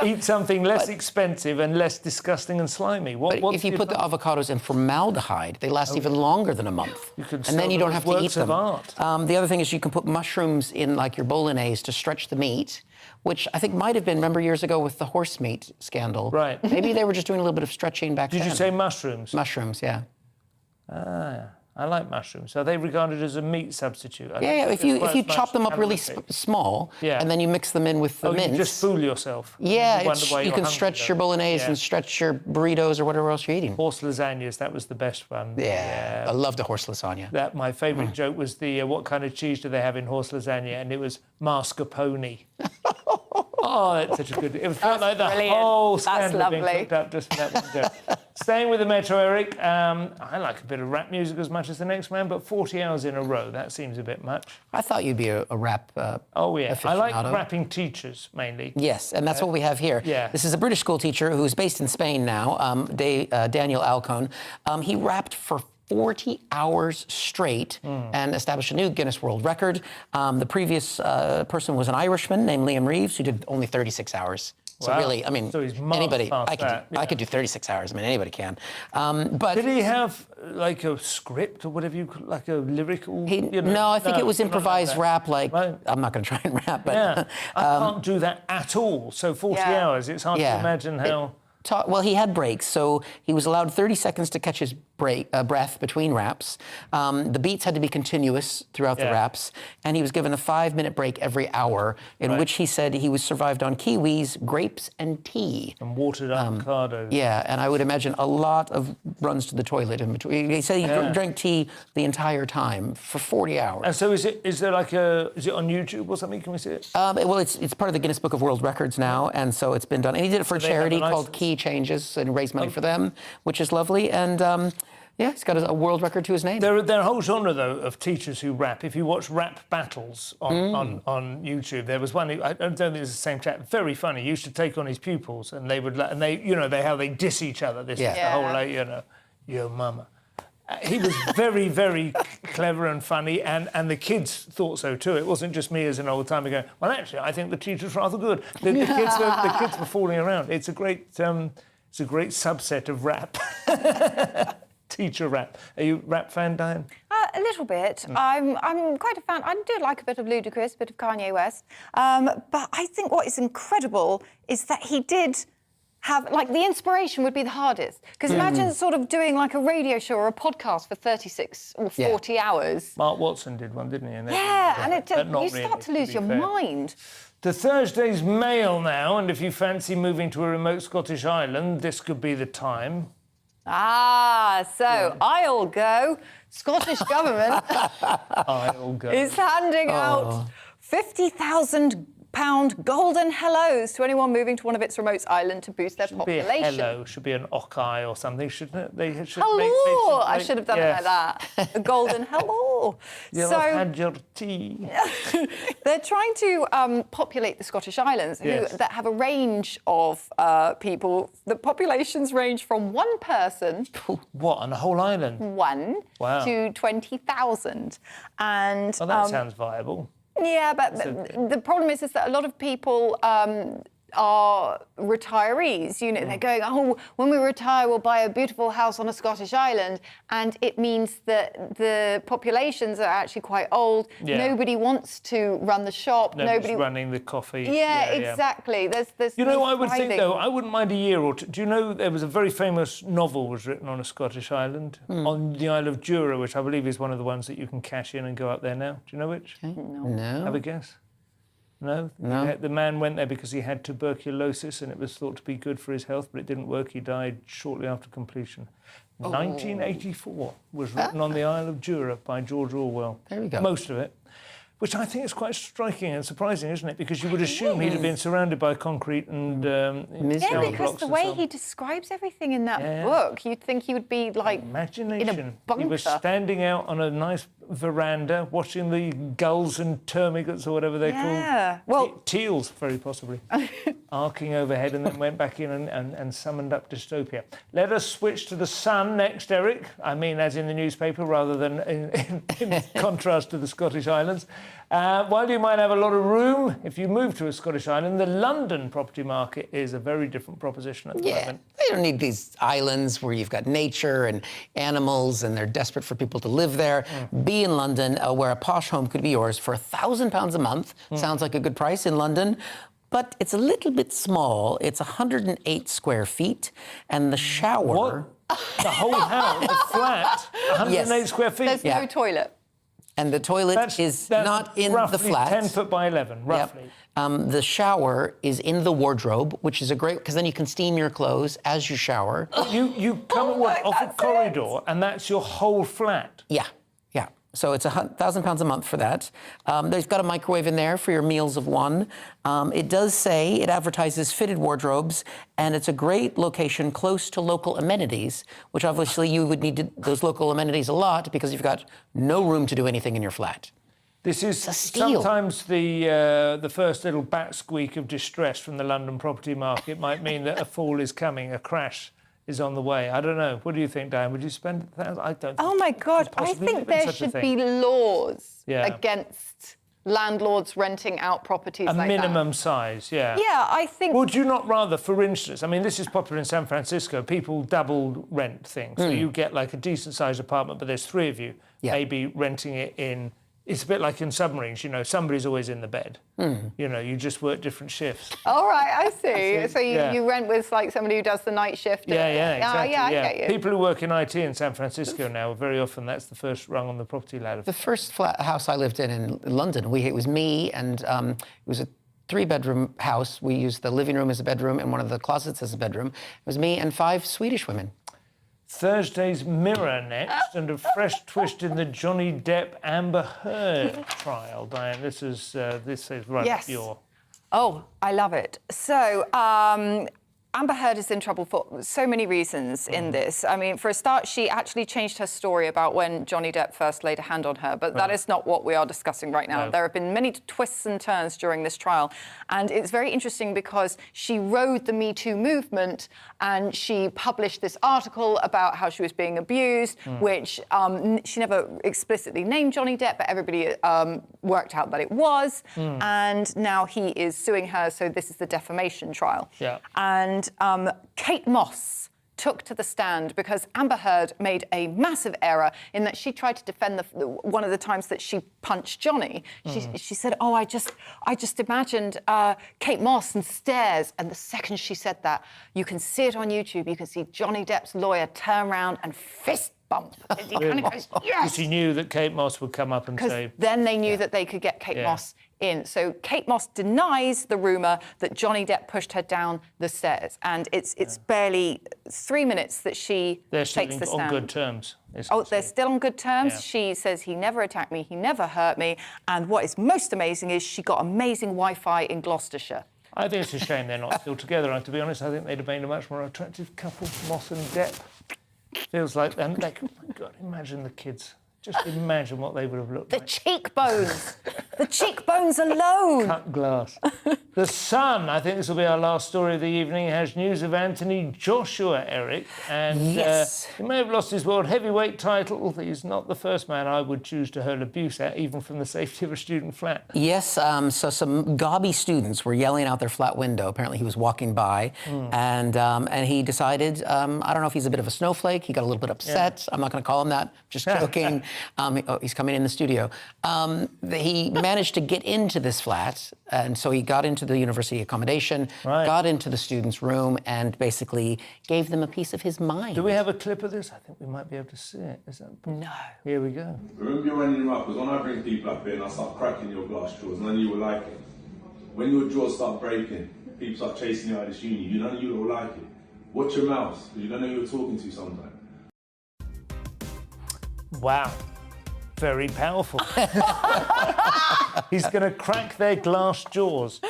Eat something less expensive and less disgusting and slimy. If you put the avocados in formaldehyde, they last even longer than a month. And then you don't have to eat them. Art. The other thing is you can put mushrooms in like your bolognese to stretch the meat, which I think might have been, remember years ago with the horse meat scandal? Right. Maybe they were just doing a little bit of stretching back then. Did you say mushrooms? Mushrooms, yeah. I like mushrooms. Are they regarded as a meat substitute? Yeah, if you chop them up really small, and then you mix them in with the mince. You just fool yourself. Yeah, you can stretch your bolognese and stretch your burritos or whatever else you're eating. Horse lasagnas, that was the best one. Yeah, I love the horse lasagna. My favourite joke was the what kind of cheese do they have in horse lasagna? And it was mascarpone. Oh, that's such a good... It felt like the whole scandal being cooked up just for that one joke. Staying with the Metro, Eric, I like a bit of rap music as much as the next man, but 40 hours in a row, that seems a bit much. I thought you'd be a rap Oh, yeah. aficionado. I like rapping teachers, mainly. Yes, and that's what we have here. Yeah. This is a British school teacher who's based in Spain now, Daniel Alcon. He rapped for 40 hours straight and established a new Guinness World Record. The previous person was an Irishman named Liam Reeves, who did only 36 hours. So really, I mean, anybody, I could do 36 hours. I mean, anybody can. But did he have like a script or whatever like a lyrical? No, I think it was improvised rap. Like I'm not going to try and rap, but I can't do that at all. So 40 hours, it's hard to imagine how. Well, he had breaks, so he was allowed 30 seconds to catch his breath between raps. The beats had to be continuous throughout the raps, and he was given a 5-minute break every hour, in which he said he was survived on kiwis, grapes, and tea. And watered avocado. Yeah, and I would imagine a lot of runs to the toilet in between. He said he drank tea the entire time for 40 hours. And so is it on YouTube or something? Can we see it? Well, it's part of the Guinness Book of World Records now, and so it's been done. And he did it for a charity called Key Changes and raised money for them, which is lovely. And Yeah, he's got a world record to his name. There are a whole genre, though, of teachers who rap. If you watch rap battles on YouTube, there was one who, I don't think it's the same chap, very funny. He used to take on his pupils, and they would, how they diss each other. This is the whole, yo mama. He was very, very clever and funny, and the kids thought so too. It wasn't just me as an old timer going, well, actually, I think the teacher's rather good. The kids were falling around. It's a great subset of rap. Teacher rap. Are you a rap fan, Diane? A little bit. I'm quite a fan. I do like a bit of Ludacris, a bit of Kanye West. But I think what is incredible is that he did have, like, the inspiration would be the hardest. Because imagine sort of doing like a radio show or a podcast for 36 or 40 hours. Mark Watson did one, didn't he? And you start to lose your mind. To Thursday's Mail now, and if you fancy moving to a remote Scottish island, this could be the time. I'll go. Scottish government I'll go. is handing out £50,000 golden hellos to anyone moving to one of its remote islands to boost their population. Be a hello, should be an Ockeye or something, shouldn't it? Hello! I should have done it like that. A golden hello. You'll have had your tea. They're trying to populate the Scottish Islands that have a range of people. The populations range from one person... What, on the whole island? One to 20,000. And well, that sounds viable. Yeah, but the problem is that a lot of people are retirees. You know, they're going, oh, when we retire, we'll buy a beautiful house on a Scottish island. And it means that the populations are actually quite old. Yeah. Nobody wants to run the shop. Nobody's running the coffee. Yeah, exactly. There's you know, I would think, though, I wouldn't mind a year or two. Do you know there was a very famous novel was written on a Scottish island, on the Isle of Jura, which I believe is one of the ones that you can cash in and go up there now. Do you know which? No. Have a guess. No? The man went there because he had tuberculosis and it was thought to be good for his health, but it didn't work. He died shortly after completion. 1984 was written on the Isle of Jura by George Orwell. There we go. Most of it. Which I think is quite striking and surprising, isn't it? Because you would assume he'd have been surrounded by concrete and because the way he describes everything in that book, you'd think he would be like imagination. In a bunker. He was standing out on a nice veranda, watching the gulls and termagants or whatever they're called. Well, teals, very possibly, arcing overhead, and then went back in and summoned up dystopia. Let us switch to the Sun next, Eric. I mean, as in the newspaper, rather than in contrast to the Scottish Islands. While you might have a lot of room, if you move to a Scottish island, the London property market is a very different proposition at the moment. They don't need these islands where you've got nature and animals and they're desperate for people to live there. Be in London, where a posh home could be yours for £1,000 a month. Sounds like a good price in London. But it's a little bit small. It's 108 square feet, and the shower... What? The whole house, the flat, 108 square feet? There's no toilet. And the toilet is not in the flat. 10 foot by 11, roughly. The shower is in the wardrobe, which is a great, because then you can steam your clothes as you shower. You come off a corridor, and that's your whole flat. Yeah. So it's £1,000 a month for that. They've got a microwave in there for your meals of one. It does say it advertises fitted wardrobes, and it's a great location close to local amenities, which obviously you would need those local amenities a lot because you've got no room to do anything in your flat. This is sometimes the first little bat squeak of distress from the London property market might mean that a fall is coming, a crash is on the way. I don't know. What do you think, Diane? Would you spend £1,000? I don't. Oh my God! I think there should be laws against landlords renting out properties like that. A minimum size, Yeah, I think... Would you not rather, for instance, I mean, this is popular in San Francisco, people double rent things. So you get like a decent-sized apartment, but there's three of you, maybe renting it in... It's a bit like in submarines, you know, somebody's always in the bed. You know, you just work different shifts. All right, I see. So you rent with, like, somebody who does the night shift? Exactly. I get you. People who work in IT in San Francisco now, very often that's the first rung on the property ladder. The first flat house I lived in London, it was me, and it was a 3-bedroom house. We used the living room as a bedroom and one of the closets as a bedroom. It was me and 5 Swedish women. Thursday's Mirror next, and a fresh twist in the Johnny Depp Amber Heard trial. Diane, this is right up your... Oh, I love it. So, Amber Heard is in trouble for so many reasons in this. I mean, for a start, she actually changed her story about when Johnny Depp first laid a hand on her, but that is not what we are discussing right now. No. There have been many twists and turns during this trial, and it's very interesting because she rode the Me Too movement and she published this article about how she was being abused, which she never explicitly named Johnny Depp, but everybody worked out that it was, and now he is suing her, so this is the defamation trial. Yeah. And Kate Moss took to the stand because Amber Heard made a massive error in that she tried to defend one of the times that she punched Johnny. She said, "Oh, I just imagined Kate Moss and stairs." And the second she said that, you can see it on YouTube. You can see Johnny Depp's lawyer turn around and fist bump. And he kind of goes, "Yes!" Because he knew that Kate Moss would come up and say... Then they knew that they could get Kate Moss in. So Kate Moss denies the rumour that Johnny Depp pushed her down the stairs. And it's barely 3 minutes that she takes the stand. on good terms. Oh, they're still on good terms. Yeah. She says, he never attacked me, he never hurt me. And what is most amazing is she got amazing Wi-Fi in Gloucestershire. I think it's a shame they're not still together. And to be honest, I think they'd have been a much more attractive couple, Moss and Depp. Feels like, and like, oh my God, imagine the kids. Just imagine what they would have looked like. The cheekbones. The cheekbones alone. Cut glass. The Sun, I think this will be our last story of the evening, has news of Anthony Joshua, Eric. And he may have lost his world heavyweight title. He's not the first man I would choose to hurl abuse at, even from the safety of a student flat. Yes, so some gobby students were yelling out their flat window. Apparently he was walking by and he decided, I don't know if he's a bit of a snowflake. He got a little bit upset. I'm not going to call him that. Just joking. He's coming in the studio. He managed to get into this flat, and so he got into the university accommodation, got into the students' room, and basically gave them a piece of his mind. Do we have a clip of this? I think we might be able to see it. Is that... No. Here we go. Remember you're running your mouth, because when I bring people up here and I start cracking your glass jaws, none of you will like it. When your jaws start breaking, people start chasing you out of this uni, none of you will like it. Watch your mouths, because you don't know who you're talking to sometimes. Wow. Very powerful. He's going to crack their glass jaws.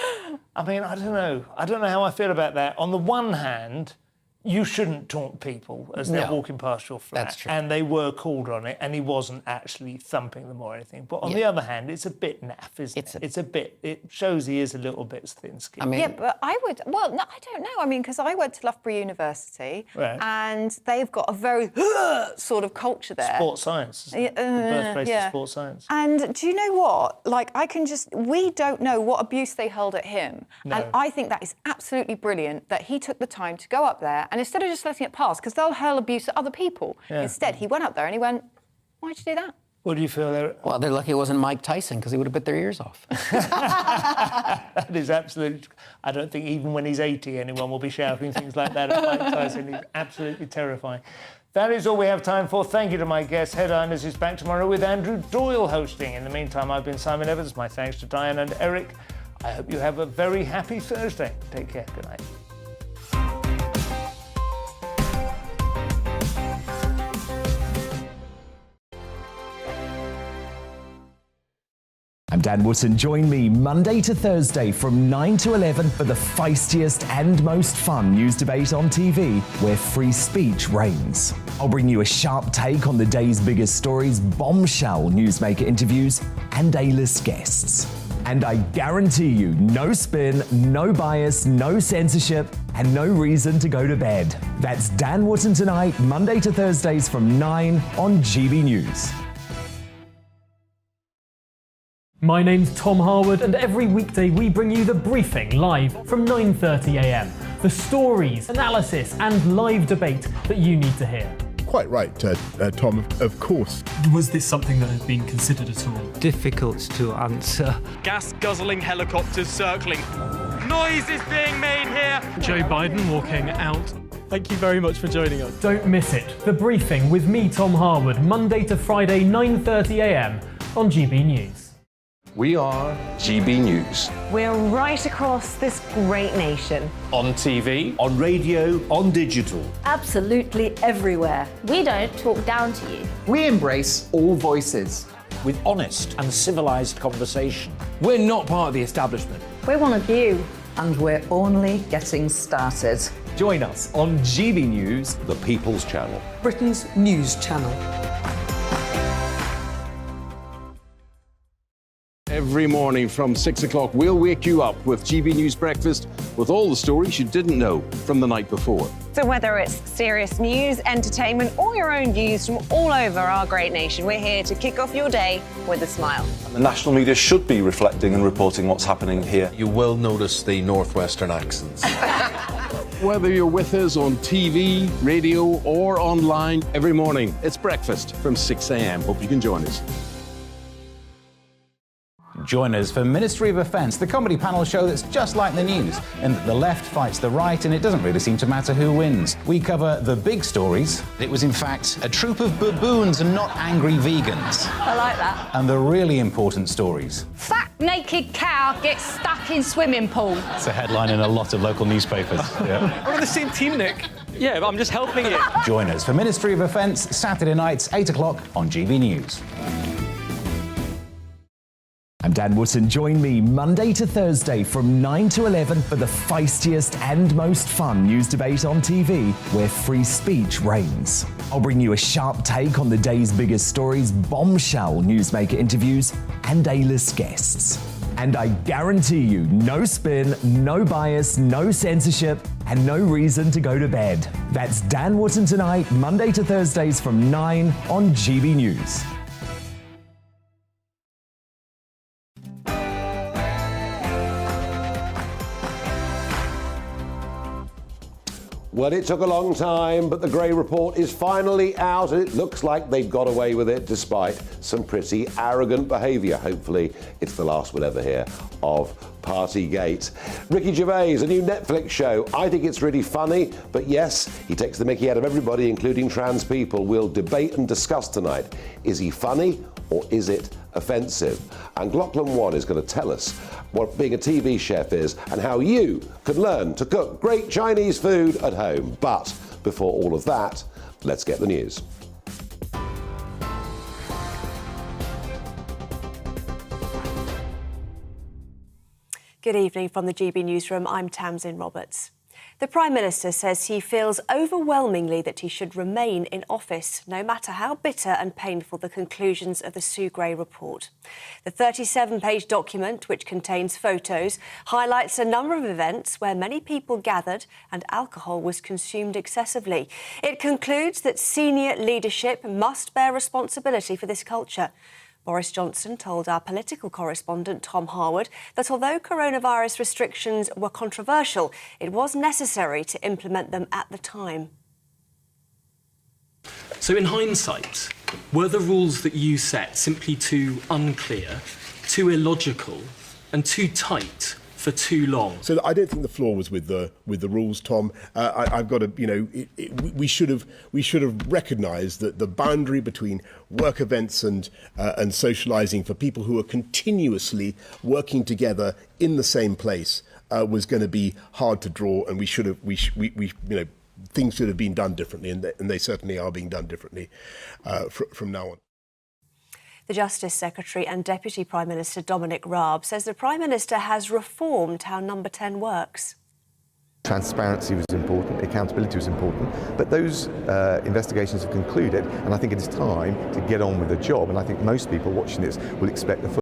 I mean, I don't know. I don't know how I feel about that. On the one hand, you shouldn't taunt people as they're walking past your flat. That's true. And they were called on it, and he wasn't actually thumping them or anything. But on the other hand, it's a bit naff, isn't it? It's a bit... It shows he is a little bit thin-skinned. I mean, yeah, but I would... Well, no, I don't know. I mean, because I went to Loughborough University, and they've got a very sort of culture there. Sports science. The birthplace of sports science. And do you know what? Like, we don't know what abuse they hurled at him. No. And I think that is absolutely brilliant that he took the time to go up there, and instead of just letting it pass, because they'll hurl abuse at other people, instead he went up there and he went, "Why'd you do that?" What do you feel there? Well, they're lucky it wasn't Mike Tyson, because he would have bit their ears off. That is absolutely... I don't think even when he's 80, anyone will be shouting things like that at Mike Tyson. He's absolutely terrifying. That is all we have time for. Thank you to my guest. Headliners is back tomorrow with Andrew Doyle hosting. In the meantime, I've been Simon Evans. My thanks to Diane and Eric. I hope you have a very happy Thursday. Take care. Good night. I'm Dan Wootton. Join me Monday to Thursday from 9 to 11 for the feistiest and most fun news debate on TV, where free speech reigns. I'll bring you a sharp take on the day's biggest stories, bombshell newsmaker interviews, and A-list guests. And I guarantee you, no spin, no bias, no censorship, and no reason to go to bed. That's Dan Wootton Tonight, Monday to Thursdays from 9 on GB News. My name's Tom Harwood, and every weekday we bring you The Briefing live from 9:30 a.m. The stories, analysis and live debate that you need to hear. Quite right, Tom, of course. Was this something that had been considered at all? Difficult to answer. Gas-guzzling helicopters circling. Noise is being made here. Joe Biden walking out. Thank you very much for joining us. Don't miss it. The Briefing with me, Tom Harwood, Monday to Friday, 9:30 a.m. on GB News. We are GB News. We're right across this great nation. On TV, on radio, on digital. Absolutely everywhere. We don't talk down to you. We embrace all voices. With honest and civilised conversation. We're not part of the establishment. We're one of you. And we're only getting started. Join us on GB News, the People's Channel, Britain's news channel. Every morning from 6 o'clock, we'll wake you up with GB News Breakfast with all the stories you didn't know from the night before. So whether it's serious news, entertainment, or your own views from all over our great nation, we're here to kick off your day with a smile. The national media should be reflecting and reporting what's happening here. You will notice the northwestern accents. Whether you're with us on TV, radio, or online, every morning, it's breakfast from 6 a.m. Hope you can join us. Join us for Ministry of Offence, the comedy panel show that's just like the news, in that the left fights the right and it doesn't really seem to matter who wins. We cover the big stories. It was in fact a troop of baboons and not angry vegans. I like that. And the really important stories. Fat naked cow gets stuck in swimming pool. It's a headline in a lot of local newspapers. Yeah. We're on the same team, Nick. Yeah, but I'm just helping you. Join us for Ministry of Offence, Saturday nights, 8 o'clock on GB News. I'm Dan Wootton. Join me Monday to Thursday from 9 to 11 for the feistiest and most fun news debate on TV, where free speech reigns. I'll bring you a sharp take on the day's biggest stories, bombshell newsmaker interviews, and A-list guests. And I guarantee you, no spin, no bias, no censorship, and no reason to go to bed. That's Dan Wootton tonight, Monday to Thursdays from 9 on GB News. Well, it took a long time, but the Grey Report is finally out, and it looks like they've got away with it despite some pretty arrogant behaviour. Hopefully, it's the last we'll ever hear of Partygate. Ricky Gervais, a new Netflix show. I think it's really funny, but yes, he takes the mickey out of everybody, including trans people. We'll debate and discuss tonight. Is he funny or is it offensive? And Lachlan Wan is going to tell us what being a TV chef is and how you can learn to cook great Chinese food at home. But before all of that, let's get the news. Good evening from the GB Newsroom. I'm Tamsin Roberts. The Prime Minister says he feels overwhelmingly that he should remain in office, no matter how bitter and painful the conclusions of the Sue Gray report. The 37-page document, which contains photos, highlights a number of events where many people gathered and alcohol was consumed excessively. It concludes that senior leadership must bear responsibility for this culture. Boris Johnson told our political correspondent Tom Harwood that although coronavirus restrictions were controversial, it was necessary to implement them at the time. So in hindsight, were the rules that you set simply too unclear, too illogical, and too tight for too long? So I don't think the flaw was with the rules, Tom. I've got to, we should have recognised that the boundary between work events and socialising for people who are continuously working together in the same place was going to be hard to draw, and things should have been done differently, and they certainly are being done differently from now on. The Justice Secretary and Deputy Prime Minister Dominic says the Prime Minister has reformed how Number 10 works. Transparency was important, accountability was important, but those investigations have concluded, and I think it is time to get on with the job, and I think most people watching this will expect the